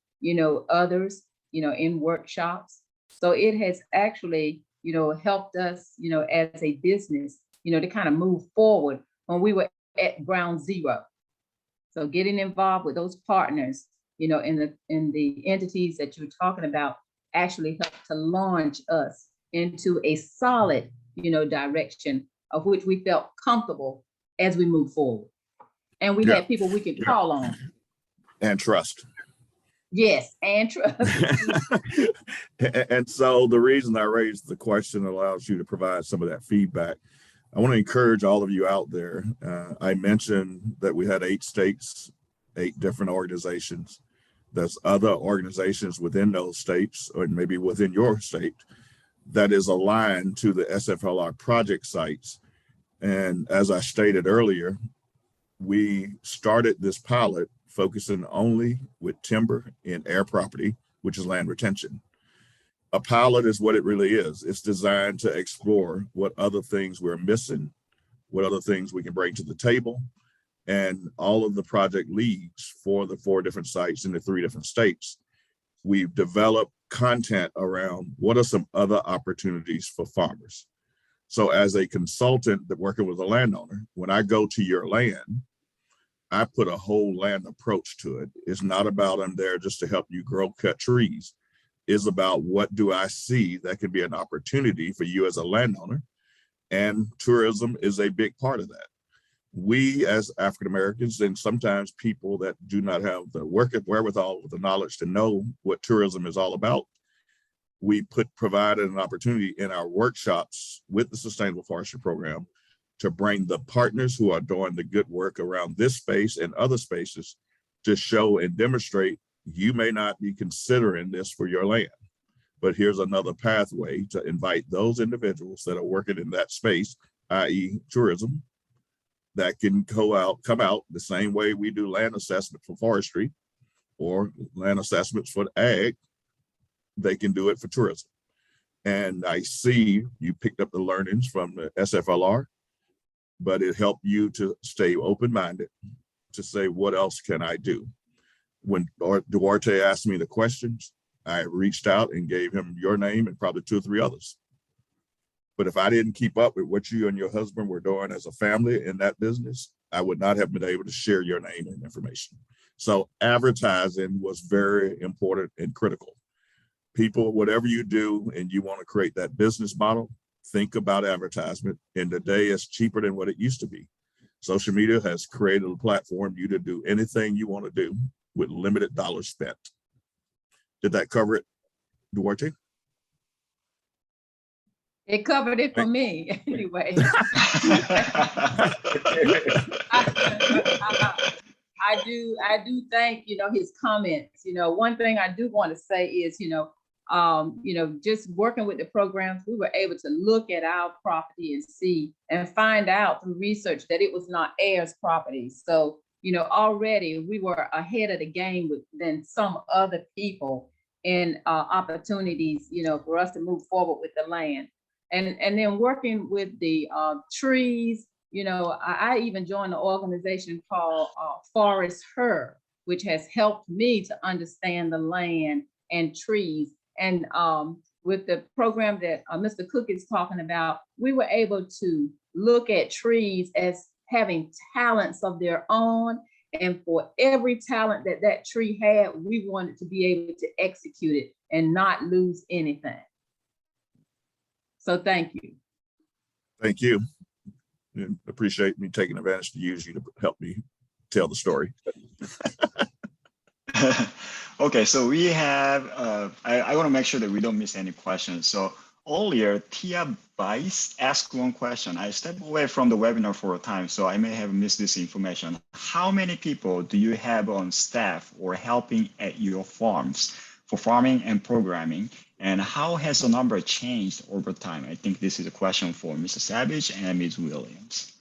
others, in workshops. So it has actually, helped us, as a business, to kind of move forward when we were at ground zero. So getting involved with those partners, in the entities that you're talking about, actually helped to launch us into a solid, direction of which we felt comfortable as we move forward. And we had people we could call on. And trust. Yes, and trust. And so the reason I raised the question allows you to provide some of that feedback. I want to encourage all of you out there. I mentioned that we had 8 states, 8 different organizations. There's other organizations within those states, or maybe within your state, that is aligned to the SFLR project sites. And as I stated earlier, we started this pilot focusing only with timber and air property, which is land retention. A pilot is what it really is. It's designed to explore what other things we're missing, what other things we can bring to the table, and all of the project leads for the 4 different sites in the 3 different states. We've developed content around what are some other opportunities for farmers. So as a consultant that working with a landowner, when I go to your land, I put a whole land approach to it. It's not about I'm there just to help you grow, cut trees. It's about what do I see that could be an opportunity for you as a landowner, and tourism is a big part of that. We as African Americans, and sometimes people that do not have the wherewithal with the knowledge to know what tourism is all about, we provided an opportunity in our workshops with the Sustainable Forestry Program to bring the partners who are doing the good work around this space and other spaces to show and demonstrate you may not be considering this for your land, but here's another pathway to invite those individuals that are working in that space, i.e. tourism, that can come out the same way we do land assessment for forestry or land assessments for ag. They can do it for tourism. And I see you picked up the learnings from the SFLR, but it helped you to stay open-minded to say, what else can I do? When Duarte asked me the questions, I reached out and gave him your name and probably 2 or 3 others. But if I didn't keep up with what you and your husband were doing as a family in that business, I would not have been able to share your name and information. So advertising was very important and critical. People, whatever you do and you want to create that business model, think about advertisement. And today it's cheaper than what it used to be. Social media has created a platform for you to do anything you want to do with limited dollars spent. Did that cover it, Duarte? It covered it for me anyway. I do thank, his comments. One thing I do want to say is, just working with the programs, we were able to look at our property and see and find out through research that it was not heirs property. So, already we were ahead of the game than some other people in opportunities, for us to move forward with the land. And then working with the trees, I even joined an organization called Forest Her, which has helped me to understand the land and trees. And with the program that Mr. Cook is talking about, we were able to look at trees as having talents of their own. And for every talent that tree had, we wanted to be able to execute it and not lose anything. So thank you. Thank you. And appreciate me taking advantage to use you to help me tell the story. Okay, so we have, I want to make sure that we don't miss any questions. So earlier, Tia Bice asked one question. I stepped away from the webinar for a time, so I may have missed this information. How many people do you have on staff or helping at your farms for farming and programming? And how has the number changed over time? I think this is a question for Mr. Savage and Ms. Williams.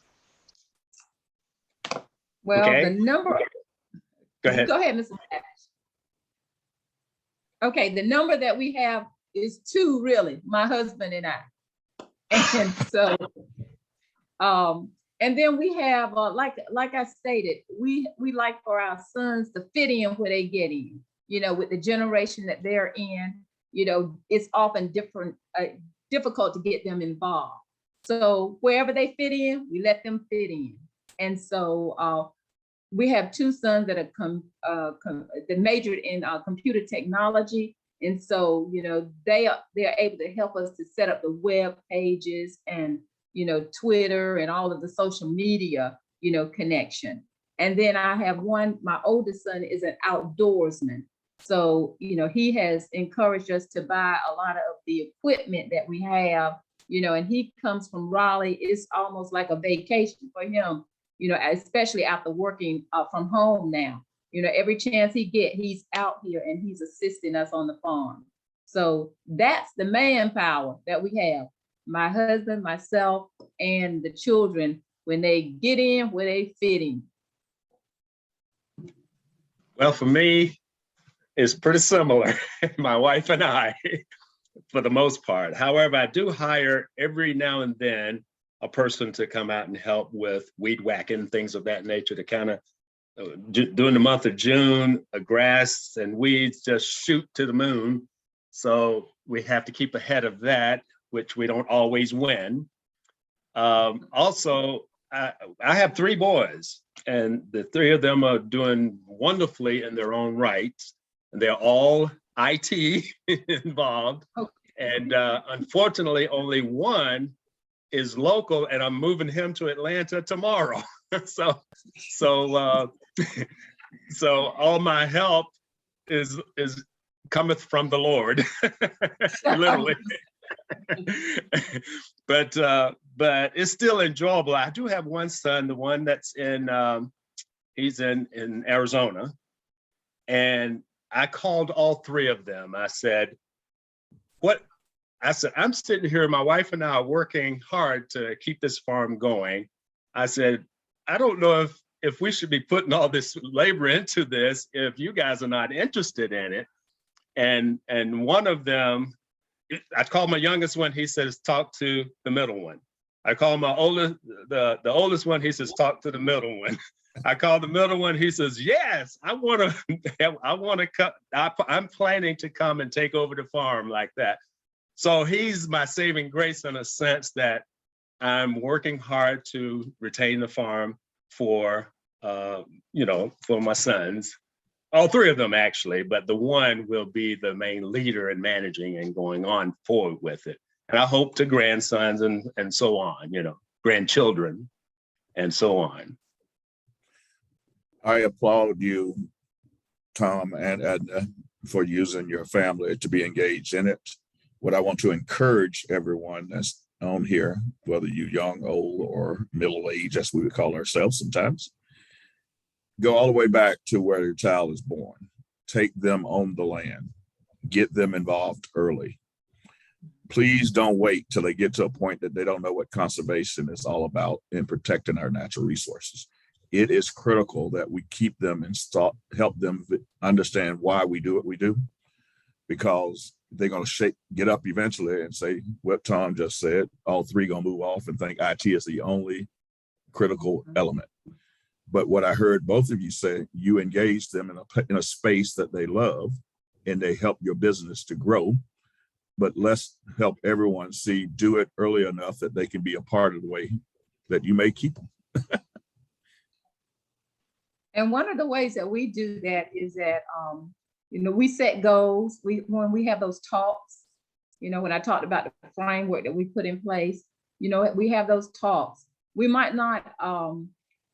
Well, Okay. the number. Go ahead. Go ahead, Mrs. Savage. Okay, the number that we have is 2, really, my husband and I. And so, and then we have, like I stated, we like for our sons to fit in where they get in, with the generation that they're in, it's often difficult to get them involved. So wherever they fit in, we let them fit in. And so we have 2 sons that are that majored in computer technology. And so, they're able to help us to set up the web pages and, Twitter and all of the social media, connection. And then I have my oldest son is an outdoorsman. So, he has encouraged us to buy a lot of the equipment that we have, and he comes from Raleigh. It's almost like a vacation for him, especially after working from home now. Every chance he gets, he's out here and he's assisting us on the farm. So that's the manpower that we have. My husband, myself, and the children, when they get in, where they fit in. Well, for me, it's pretty similar. My wife and I, for the most part. However, I do hire every now and then a person to come out and help with weed whacking, things of that nature, to kind of, during the month of June, grass and weeds just shoot to the moon. So we have to keep ahead of that, which we don't always win. Also, I have 3 boys, and the 3 of them are doing wonderfully in their own rights. And they're all IT involved. Okay. And unfortunately, only one is local, and I'm moving him to Atlanta tomorrow. So all my help is cometh from the Lord, literally. But it's still enjoyable. I do have one son, the one that's he's in Arizona, and I called all 3 of them. I said, I'm sitting here, my wife and I are working hard to keep this farm going. I said, I don't know if we should be putting all this labor into this if you guys are not interested in it. And one of them, I called my youngest one, he says, talk to the middle one. I called my the oldest one, he says, talk to the middle one. I called the middle one, he says, yes, I want to come. I'm planning to come and take over the farm like that. So he's my saving grace in a sense that I'm working hard to retain the farm for my sons. All 3 of them actually, but the one will be the main leader in managing and going on forward with it. And I hope to grandsons and so on, grandchildren and so on. I applaud you, Tom and Edna, for using your family to be engaged in it. What I want to encourage everyone that's on here, whether you're young, old, or middle-aged, as we would call ourselves sometimes, go all the way back to where your child is born. Take them on the land. Get them involved early. Please don't wait till they get to a point that they don't know what conservation is all about in protecting our natural resources. It is critical that we keep them and help them understand why we do what we do, because they're going to get up eventually and say what Tom just said. All 3 going to move off and think IT is the only critical element. But what I heard both of you say, you engage them in a space that they love, and they help your business to grow. But let's help everyone do it early enough that they can be a part of the way that you may keep them. And one of the ways that we do that is that, we set goals. When we have those talks, when I talked about the framework that we put in place, we have those talks. We might not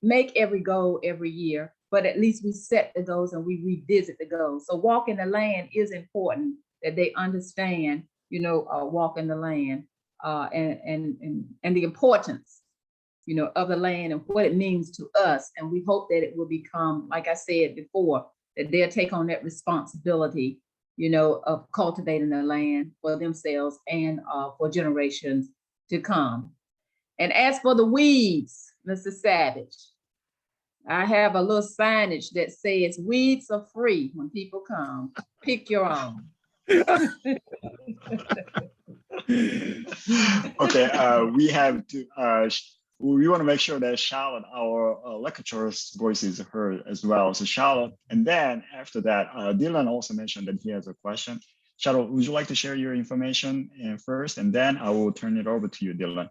make every goal every year, but at least we set the goals and we revisit the goals. So walking the land is important, that they understand, walking the land and the importance, of the land and what it means to us. And we hope that it will become, like I said before, that they'll take on that responsibility, of cultivating the land for themselves and for generations to come. And as for the weeds, Mr. Savage, I have a little signage that says weeds are free when people come. Pick your own. Okay, we have to, we want to make sure that Charlotte, our lecturer's voice is heard as well. So Charlotte, and then after that, Dylan also mentioned that he has a question. Charlotte, would you like to share your information first, and then I will turn it over to you, Dylan.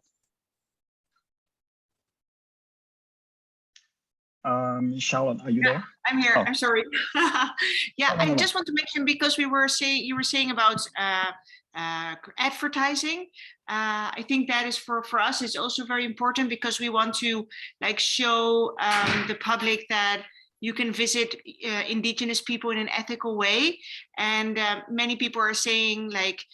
Charlotte, are you there? I'm here. Oh. I'm sorry. Yeah, No. I just want to mention, because you were saying about advertising. I think that is for us, it's also very important, because we want to like show the public that you can visit indigenous people in an ethical way. And many people are saying like,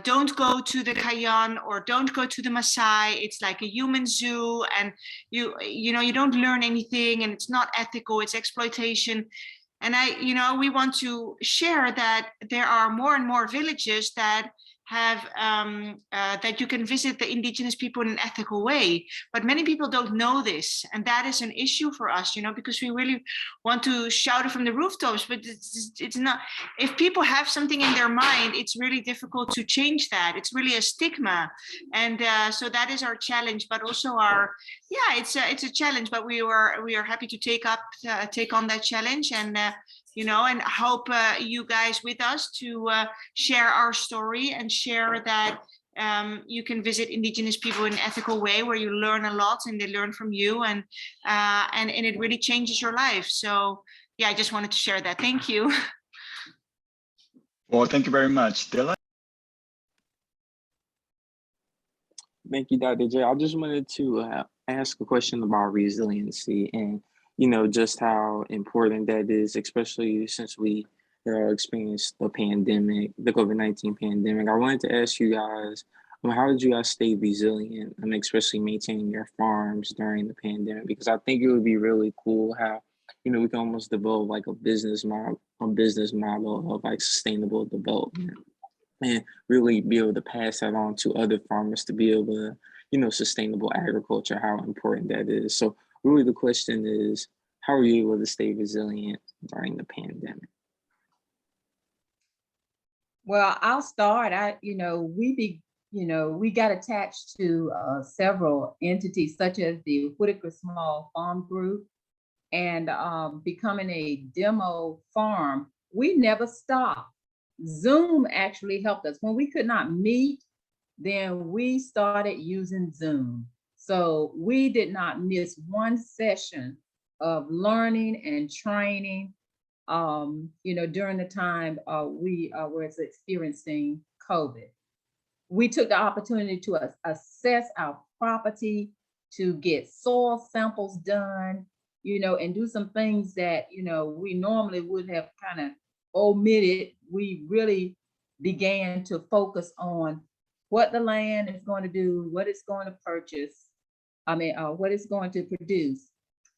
don't go to the Kayan or don't go to the Maasai. It's like a human zoo, and you know, you don't learn anything, and it's not ethical, it's exploitation. And we want to share that there are more and more villages that have that you can visit the indigenous people in an ethical way, but many people don't know this, and that is an issue for us, because we really want to shout it from the rooftops, but it's not. If people have something in their mind, it's really difficult to change that. It's really a stigma, and so that is our challenge, but also it's a challenge, but we are happy to take on that challenge, and and hope you guys with us to share our story and share that you can visit indigenous people in an ethical way, where you learn a lot and they learn from you, and it really changes your life. So yeah, I just wanted to share that. Thank you. Well, thank you very much, Dylan. Thank you, Dr. J. I just wanted to ask a question about resiliency, and just how important that is, especially since we experienced the pandemic, the COVID-19 pandemic. I wanted to ask you guys, how did you guys stay resilient, and especially maintaining your farms during the pandemic? Because I think it would be really cool how, we can almost develop like a business model of like sustainable development, and really be able to pass that on to other farmers to be able to, sustainable agriculture, how important that is. So really the question is, how are you able to stay resilient during the pandemic? Well, I'll start. We got attached to several entities, such as the Whitaker Small Farm Group, and becoming a demo farm. We never stopped. Zoom actually helped us. When we could not meet, then we started using Zoom. So we did not miss one session of learning and training, during the time we were experiencing COVID. We took the opportunity to assess our property, to get soil samples done, and do some things that, we normally would have kind of omitted. We really began to focus on what the land is going to do, what it's going to purchase, what it's going to produce.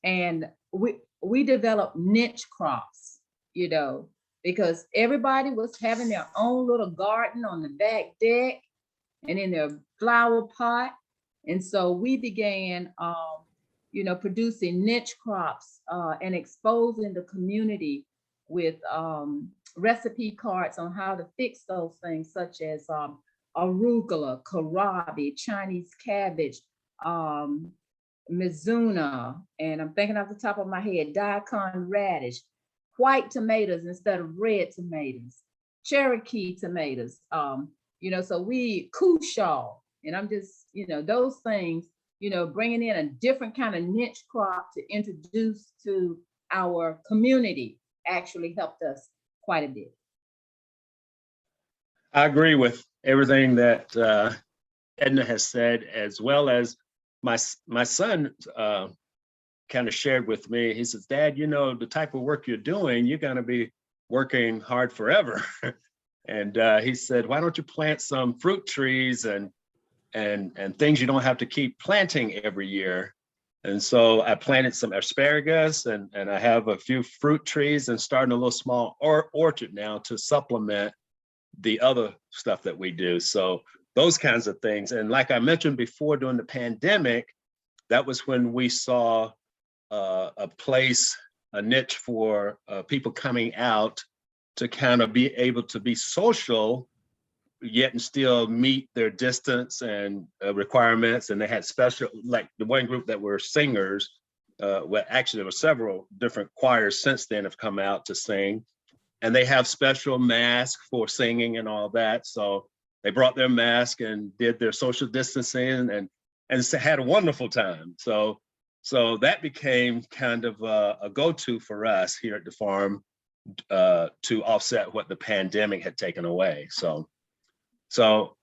And we developed niche crops, because everybody was having their own little garden on the back deck and in their flower pot. And so we began, producing niche crops and exposing the community with recipe cards on how to fix those things, such as arugula, kohlrabi, Chinese cabbage, mizuna, and I'm thinking off the top of my head, daikon radish, white tomatoes instead of red tomatoes, Cherokee tomatoes, so we cushaw, and I'm just, those things, bringing in a different kind of niche crop to introduce to our community actually helped us quite a bit. I agree with everything that Edna has said, as well as my son kind of shared with me. He says, Dad, the type of work you're doing, you're going to be working hard forever. And he said, why don't you plant some fruit trees and things you don't have to keep planting every year? And so I planted some asparagus, and I have a few fruit trees, and starting a little small orchard now to supplement the other stuff that we do. So those kinds of things. And like I mentioned before, during the pandemic, that was when we saw a place, a niche for people coming out to kind of be able to be social, yet and still meet their distance and requirements. And they had special, like the one group that were singers, well, actually there were several different choirs since then have come out to sing, and they have special masks for singing and all that. So they brought their mask and did their social distancing and had a wonderful time. So that became kind of a go-to for us here at the farm to offset what the pandemic had taken away. So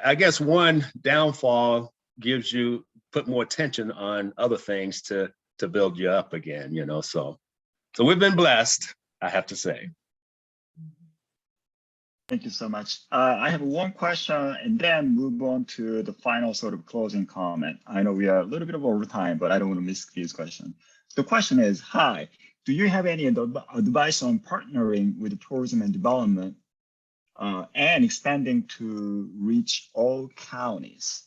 I guess one downfall gives you put more attention on other things to build you up again, you know. So we've been blessed, I have to say. Thank you so much. I have one question and then move on to the final sort of closing comment. I know we are a little bit of over time, but I don't want to miss this question. The question is, hi, do you have any advice on partnering with tourism and development and expanding to reach all counties?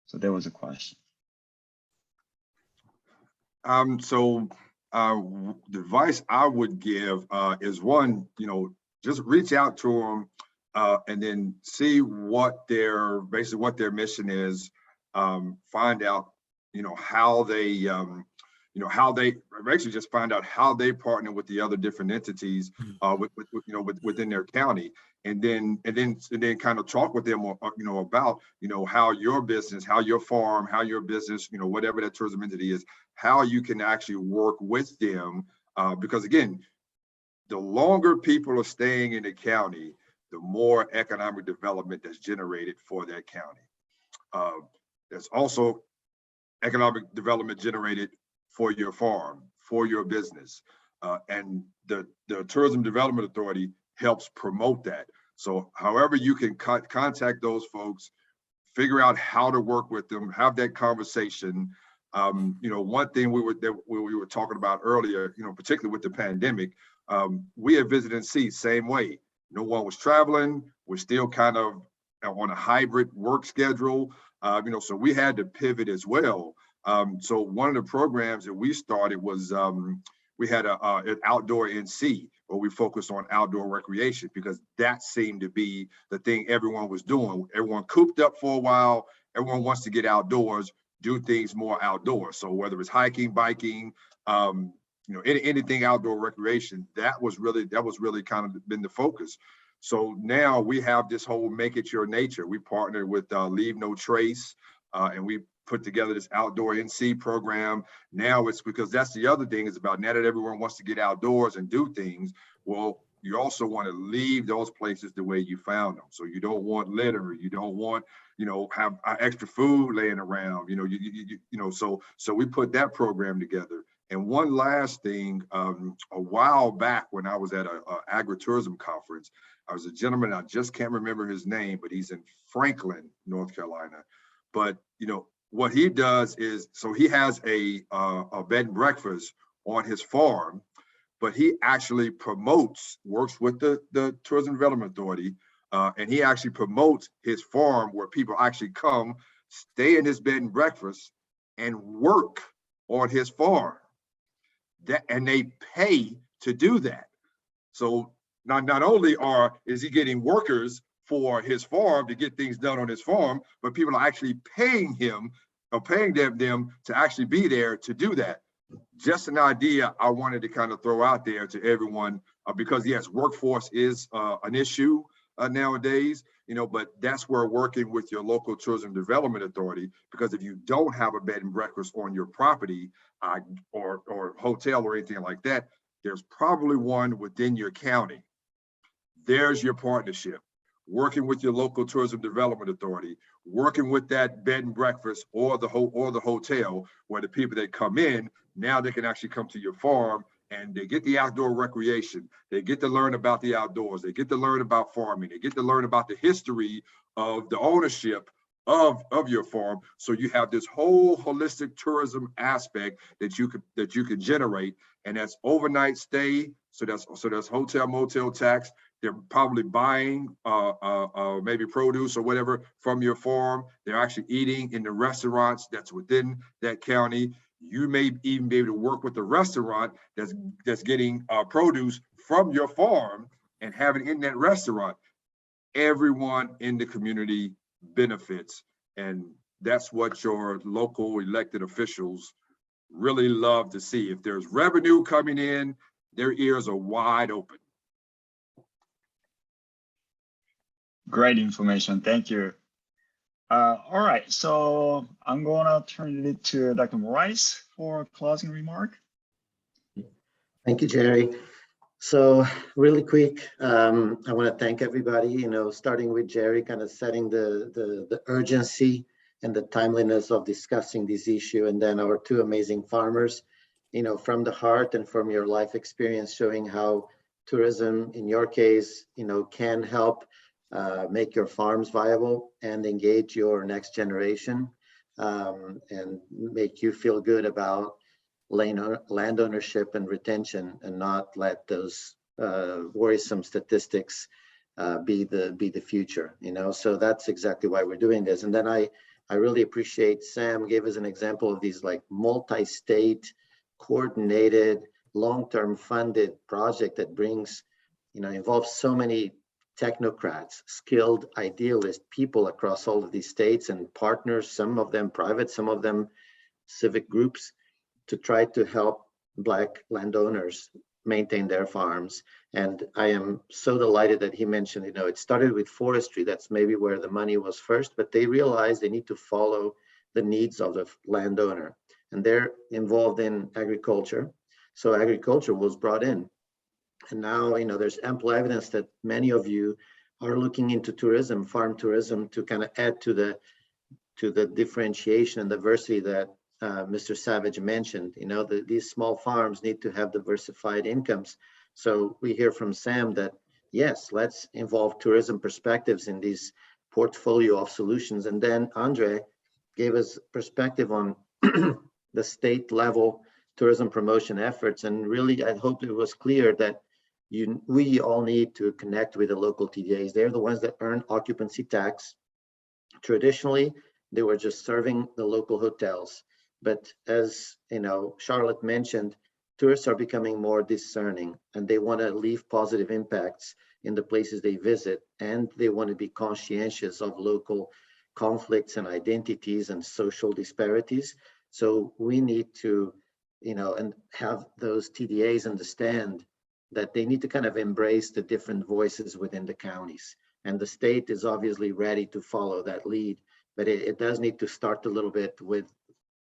So there was a question. The advice I would give is one, just reach out to them and then see what their mission is. Find out, how they, how they basically just find out how they partner with the other different entities within their county, and then kind of talk with them, about, how your business, how your farm, how your business, whatever that tourism entity is, how you can actually work with them. Because again, the longer people are staying in the county, the more economic development that's generated for that county. There's also economic development generated for your farm, for your business. And the Tourism Development Authority helps promote that. So however you can contact those folks, figure out how to work with them, have that conversation. One thing we were talking about earlier, particularly with the pandemic, we at Visit and See, same way. No one was traveling. We're still kind of on a hybrid work schedule, so we had to pivot as well. So one of the programs that we started was we had an outdoor NC where we focused on outdoor recreation, because that seemed to be the thing everyone was doing. Everyone cooped up for a while. Everyone wants to get outdoors, do things more outdoors. So whether it's hiking, biking, anything outdoor recreation, that was really kind of been the focus. So now we have this whole Make It Your Nature. We partnered with Leave No Trace, and we put together this outdoor NC program. Now it's because that's the other thing is about, now that everyone wants to get outdoors and do things, well, you also want to leave those places the way you found them. So you don't want litter, you don't want, have extra food laying around, so we put that program together. And one last thing, a while back when I was at a agritourism conference, I was a gentleman, I just can't remember his name, but he's in Franklin, North Carolina. But, what he does is, so he has a bed and breakfast on his farm, but he actually works with the Tourism Development Authority, and he actually promotes his farm where people actually come, stay in his bed and breakfast and work on his farm. And they pay to do that. So not only is he getting workers for his farm to get things done on his farm, but people are actually paying him or paying them to actually be there to do that. Just an idea I wanted to kind of throw out there to everyone, because yes, workforce is an issue nowadays, but that's where working with your local Tourism Development Authority, because if you don't have a bed and breakfast on your property or hotel or anything like that, there's probably one within your county. There's your partnership. Working with your local Tourism Development Authority, working with that bed and breakfast or the hotel, where the people that come in, now they can actually come to your farm and they get the outdoor recreation. They get to learn about the outdoors. They get to learn about farming. They get to learn about the history of the ownership of your farm. So you have this whole holistic tourism aspect that you could generate, and that's overnight stay. So that's hotel, motel tax. They're probably buying maybe produce or whatever from your farm. They're actually eating in the restaurants that's within that county. You may even be able to work with the restaurant that's getting produce from your farm and have it in that restaurant. Everyone in the community benefits, and that's what your local elected officials really love to see. If there's revenue coming in, their ears are wide open. Great information. Thank you. All right, so I'm gonna turn it to Dr. Rice for a closing remark. Thank you, Jerry. So really quick, I want to thank everybody, starting with Jerry, kind of setting the urgency and the timeliness of discussing this issue, and then our two amazing farmers, from the heart and from your life experience, showing how tourism, in your case, can help make your farms viable and engage your next generation, and make you feel good about land ownership and retention, and not let those worrisome statistics be the future. So that's exactly why we're doing this. And then I really appreciate Sam gave us an example of these like multi-state coordinated long-term funded project that brings, involves so many technocrats, skilled idealist people across all of these states, and partners, some of them private, some of them civic groups, to try to help Black landowners maintain their farms. And I am so delighted that he mentioned, it started with forestry. That's maybe where the money was first, but they realized they need to follow the needs of the landowner. And they're involved in agriculture. So agriculture was brought in. And now, there's ample evidence that many of you are looking into tourism, farm tourism, to kind of add to the differentiation and diversity that Mr. Savage mentioned. These small farms need to have diversified incomes. So we hear from Sam that, yes, let's involve tourism perspectives in these portfolio of solutions. And then Andre gave us perspective on the state level tourism promotion efforts. And really, I hope it was clear that we all need to connect with the local TDAs. They're the ones that earn occupancy tax. Traditionally, they were just serving the local hotels. But as Charlotte mentioned, tourists are becoming more discerning, and they want to leave positive impacts in the places they visit, and they want to be conscientious of local conflicts and identities and social disparities. So we need to, and have those TDAs understand that they need to kind of embrace the different voices within the counties. And the state is obviously ready to follow that lead, but it does need to start a little bit with,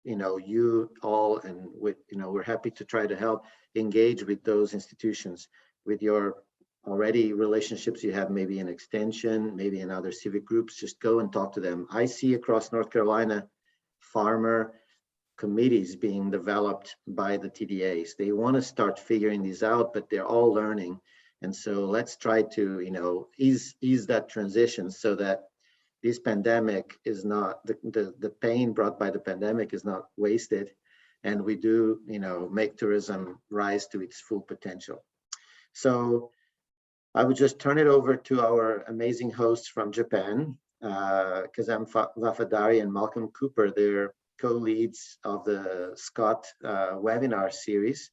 you all, and with, we're happy to try to help engage with those institutions, with your already relationships you have, maybe in extension, maybe in other civic groups. Just go and talk to them. I see across North Carolina farmer committees being developed by the TDAs. They want to start figuring these out, but they're all learning. And so let's try to, ease that transition, so that this pandemic is not, the pain brought by the pandemic is not wasted, and we do, make tourism rise to its full potential. So I would just turn it over to our amazing hosts from Japan, Kazam Vafadari and Malcolm Cooper. They're co-leads of the Scott webinar series.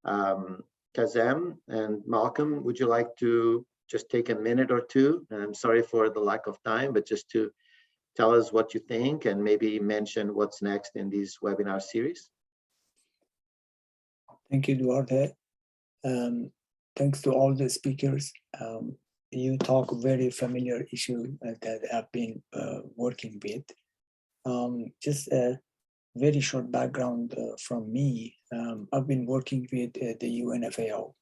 Kazam and Malcolm, would you like to just take a minute or two? And I'm sorry for the lack of time, but just to tell us what you think and maybe mention what's next in this webinar series. Thank you, Duarte. Thanks to all the speakers. You talk very familiar issue that I've been working with. Just a very short background from me. I've been working with the UNFAO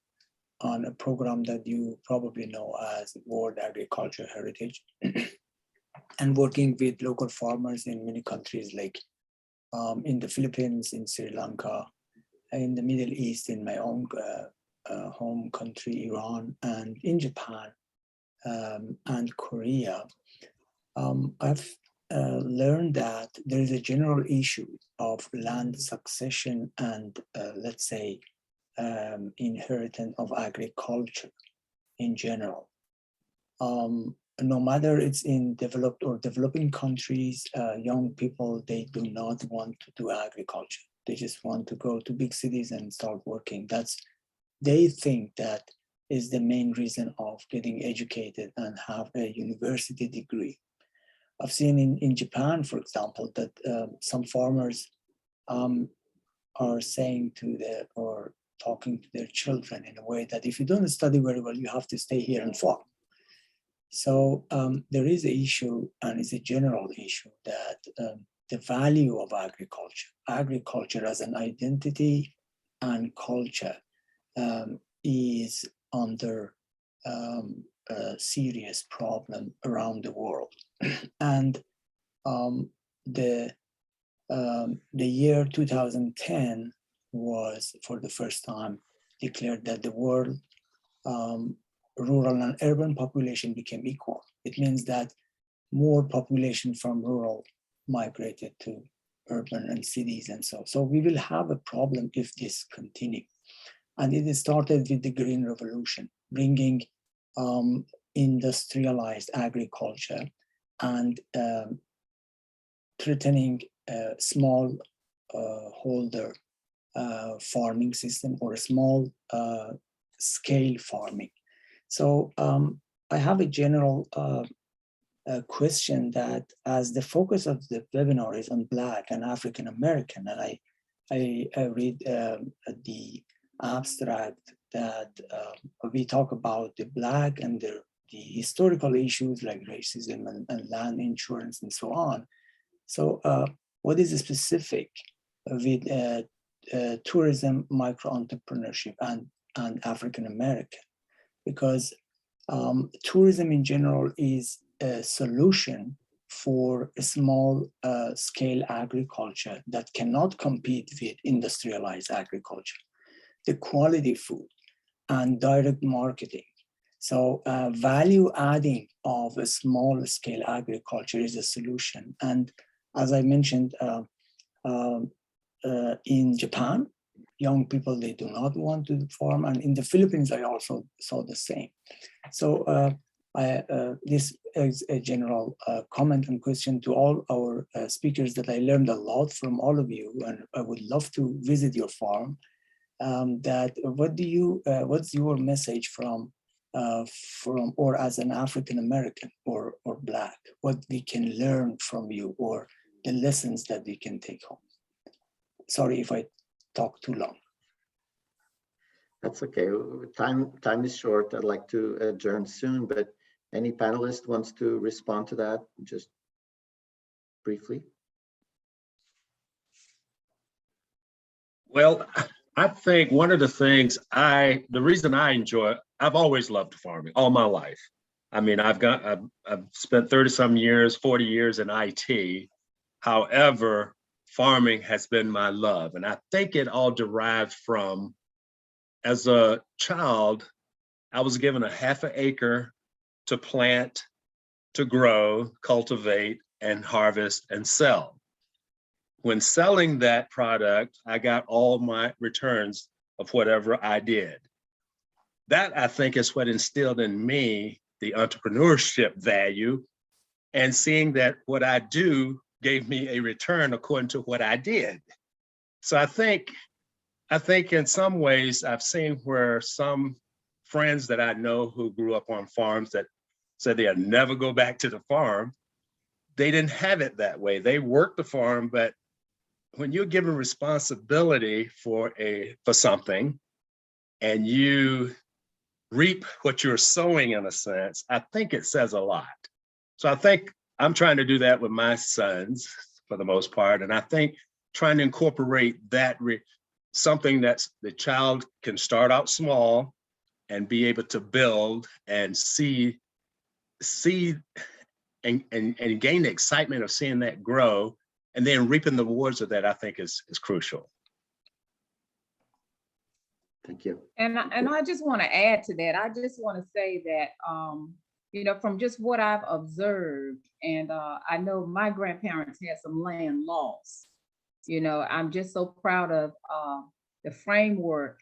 on a program that you probably know as World Agriculture Heritage, and working with local farmers in many countries, like in the Philippines, in Sri Lanka, in the Middle East, in my own home country, Iran, and in Japan and Korea. I've learned that there is a general issue of land succession and let's say inheritance of agriculture in general. No matter it's in developed or developing countries, young people, they do not want to do agriculture. They just want to go to big cities and start working. They think that is the main reason of getting educated and have a university degree. I've seen in Japan, for example, that some farmers are saying or talking to their children in a way that if you don't study very well, you have to stay here and farm. So there is an issue, and it's a general issue, that the value of agriculture as an identity and culture is under a serious problem around the world. And the year 2010 was for the first time declared that the world rural and urban population became equal. It means that more population from rural migrated to urban and cities and so we will have a problem if this continues. And it started with the Green Revolution, bringing industrialized agriculture and threatening small holder farming system or a small scale farming. So I have a general question that, as the focus of the webinar is on Black and African American, and I read the abstract that we talk about the Black and the historical issues like racism and land insurance and so on. So what is specific with tourism, micro-entrepreneurship and African American? Because tourism in general is a solution for a small scale agriculture that cannot compete with industrialized agriculture. The quality food and direct marketing. So value adding of a small scale agriculture is a solution. And as I mentioned, in Japan, young people, they do not want to farm. And in the Philippines, I also saw the same. So this is a general comment and question to all our speakers that I learned a lot from all of you, and I would love to visit your farm. What's your message from or as an African American or Black, what we can learn from you or the lessons that we can take home? Sorry if I talk too long. That's okay. Time is short. I'd like to adjourn soon, but any panelist wants to respond to that just briefly? Well, I think one of the things the reason I enjoy, I've always loved farming all my life. I mean, I've spent 30-some years, 40 years in IT. However, farming has been my love. And I think it all derived from, as a child, I was given a half an acre to plant, to grow, cultivate, and harvest and sell. When selling that product, I got all my returns of whatever I did. That, I think, is what instilled in me the entrepreneurship value, and seeing that what I do gave me a return according to what I did. So I think in some ways I've seen where some friends that I know who grew up on farms that said they'll never go back to the farm, they didn't have it that way. They worked the farm, but when you're given responsibility for something and you reap what you're sowing, in a sense, I think it says a lot. So I think I'm trying to do that with my sons for the most part. And I think trying to incorporate that something that's the child can start out small and be able to build and see and gain the excitement of seeing that grow, and then reaping the rewards of that, I think is crucial. Thank you. And I just want to add to that. I just want to say that, from just what I've observed, and I know my grandparents had some land loss. I'm just so proud of the framework,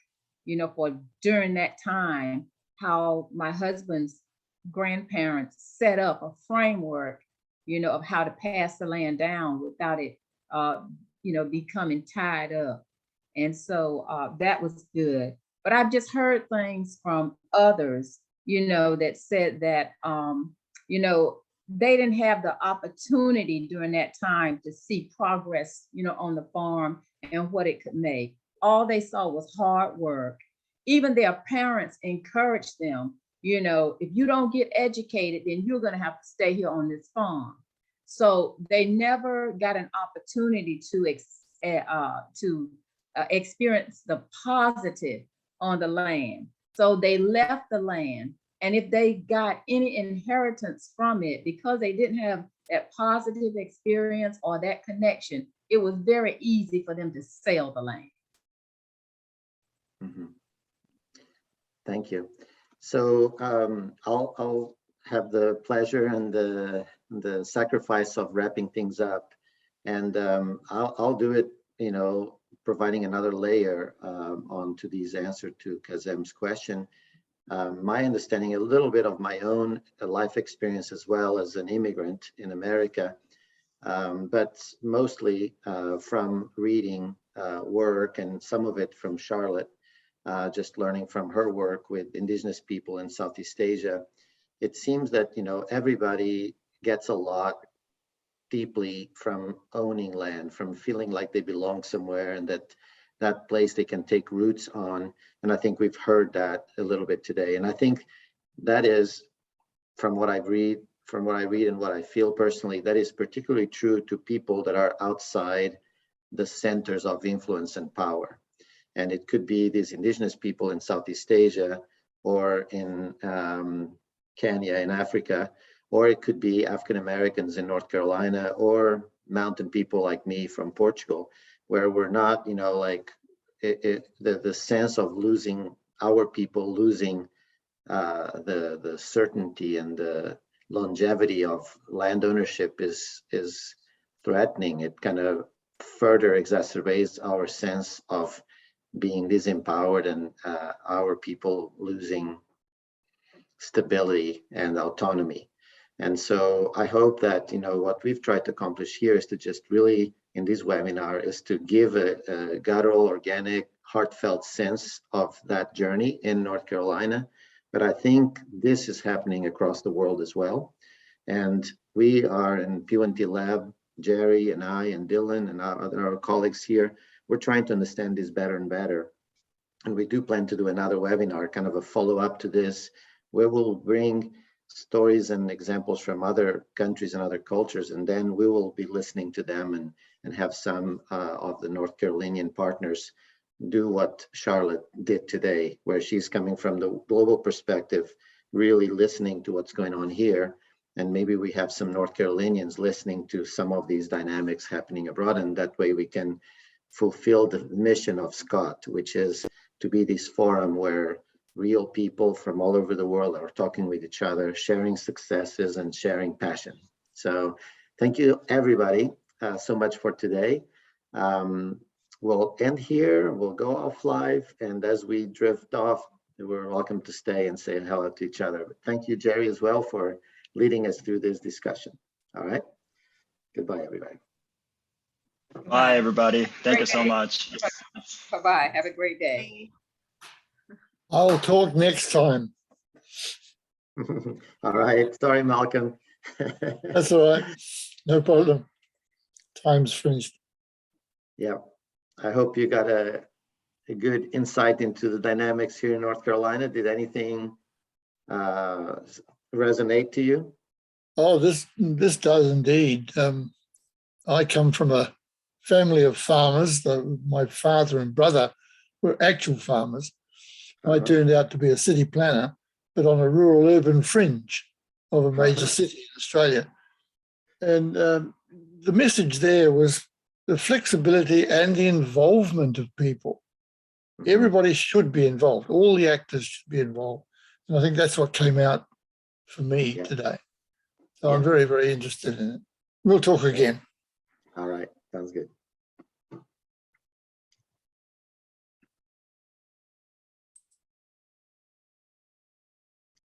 for during that time, how my husband's grandparents set up a framework, of how to pass the land down without it becoming tied up. And so that was good. But I've just heard things from others, that said that, they didn't have the opportunity during that time to see progress, on the farm and what it could make. All they saw was hard work. Even their parents encouraged them, if you don't get educated, then you're going to have to stay here on this farm. So they never got an opportunity to experience the positive on the land. So they left the land. And if they got any inheritance from it, because they didn't have that positive experience or that connection, it was very easy for them to sell the land. Mm-hmm. Thank you. So I'll have the pleasure and the sacrifice of wrapping things up, and I'll do it, providing another layer onto these answers to Kazem's question. My understanding, a little bit of my own life experience as well as an immigrant in America, but mostly from reading work, and some of it from Charlotte, just learning from her work with indigenous people in Southeast Asia. It seems that, everybody gets a lot deeply from owning land, from feeling like they belong somewhere and that place they can take roots on. And I think we've heard that a little bit today. And I think that is, from what I read and what I feel personally, that is particularly true to people that are outside the centers of influence and power. And it could be these indigenous people in Southeast Asia, or in Kenya in Africa, or it could be African Americans in North Carolina, or mountain people like me from Portugal, where we're not, the sense of losing our people, losing the certainty and the longevity of land ownership is threatening. It kind of further exacerbates our sense of being disempowered and our people losing stability and autonomy. And so I hope that, what we've tried to accomplish here is to just really, in this webinar, is to give a guttural, organic, heartfelt sense of that journey in North Carolina. But I think this is happening across the world as well. And we are in P1T Lab, Jerry and I and Dylan and our colleagues here, we're trying to understand this better and better. And we do plan to do another webinar, kind of a follow-up to this, where we'll bring stories and examples from other countries and other cultures, and then we will be listening to them and have some of the North Carolinian partners do what Charlotte did today, where she's coming from the global perspective, really listening to what's going on here. And maybe we have some North Carolinians listening to some of these dynamics happening abroad, and that way we can fulfill the mission of Scott, which is to be this forum where real people from all over the world are talking with each other, sharing successes and sharing passion. So thank you, everybody, so much for today. We'll end here, we'll go off live, and as we drift off, we're welcome to stay and say hello to each other. But thank you, Jerry, as well, for leading us through this discussion. All right, goodbye, everybody. Bye, everybody. Thank you Great so day. much. Bye-bye, have a great day. I'll talk next time. All right, sorry, Malcolm. That's all right, no problem. Time's finished. Yeah, I hope you got a good insight into the dynamics here in North Carolina. Did anything resonate to you? Oh, this does indeed. I come from a family of farmers. My father and brother were actual farmers. I turned out to be a city planner, but on a rural urban fringe of a major city in Australia. And the message there was the flexibility and the involvement of people. Everybody should be involved. All the actors should be involved. And I think that's what came out for me today. So I'm very, very interested in it. We'll talk again. All right, sounds good.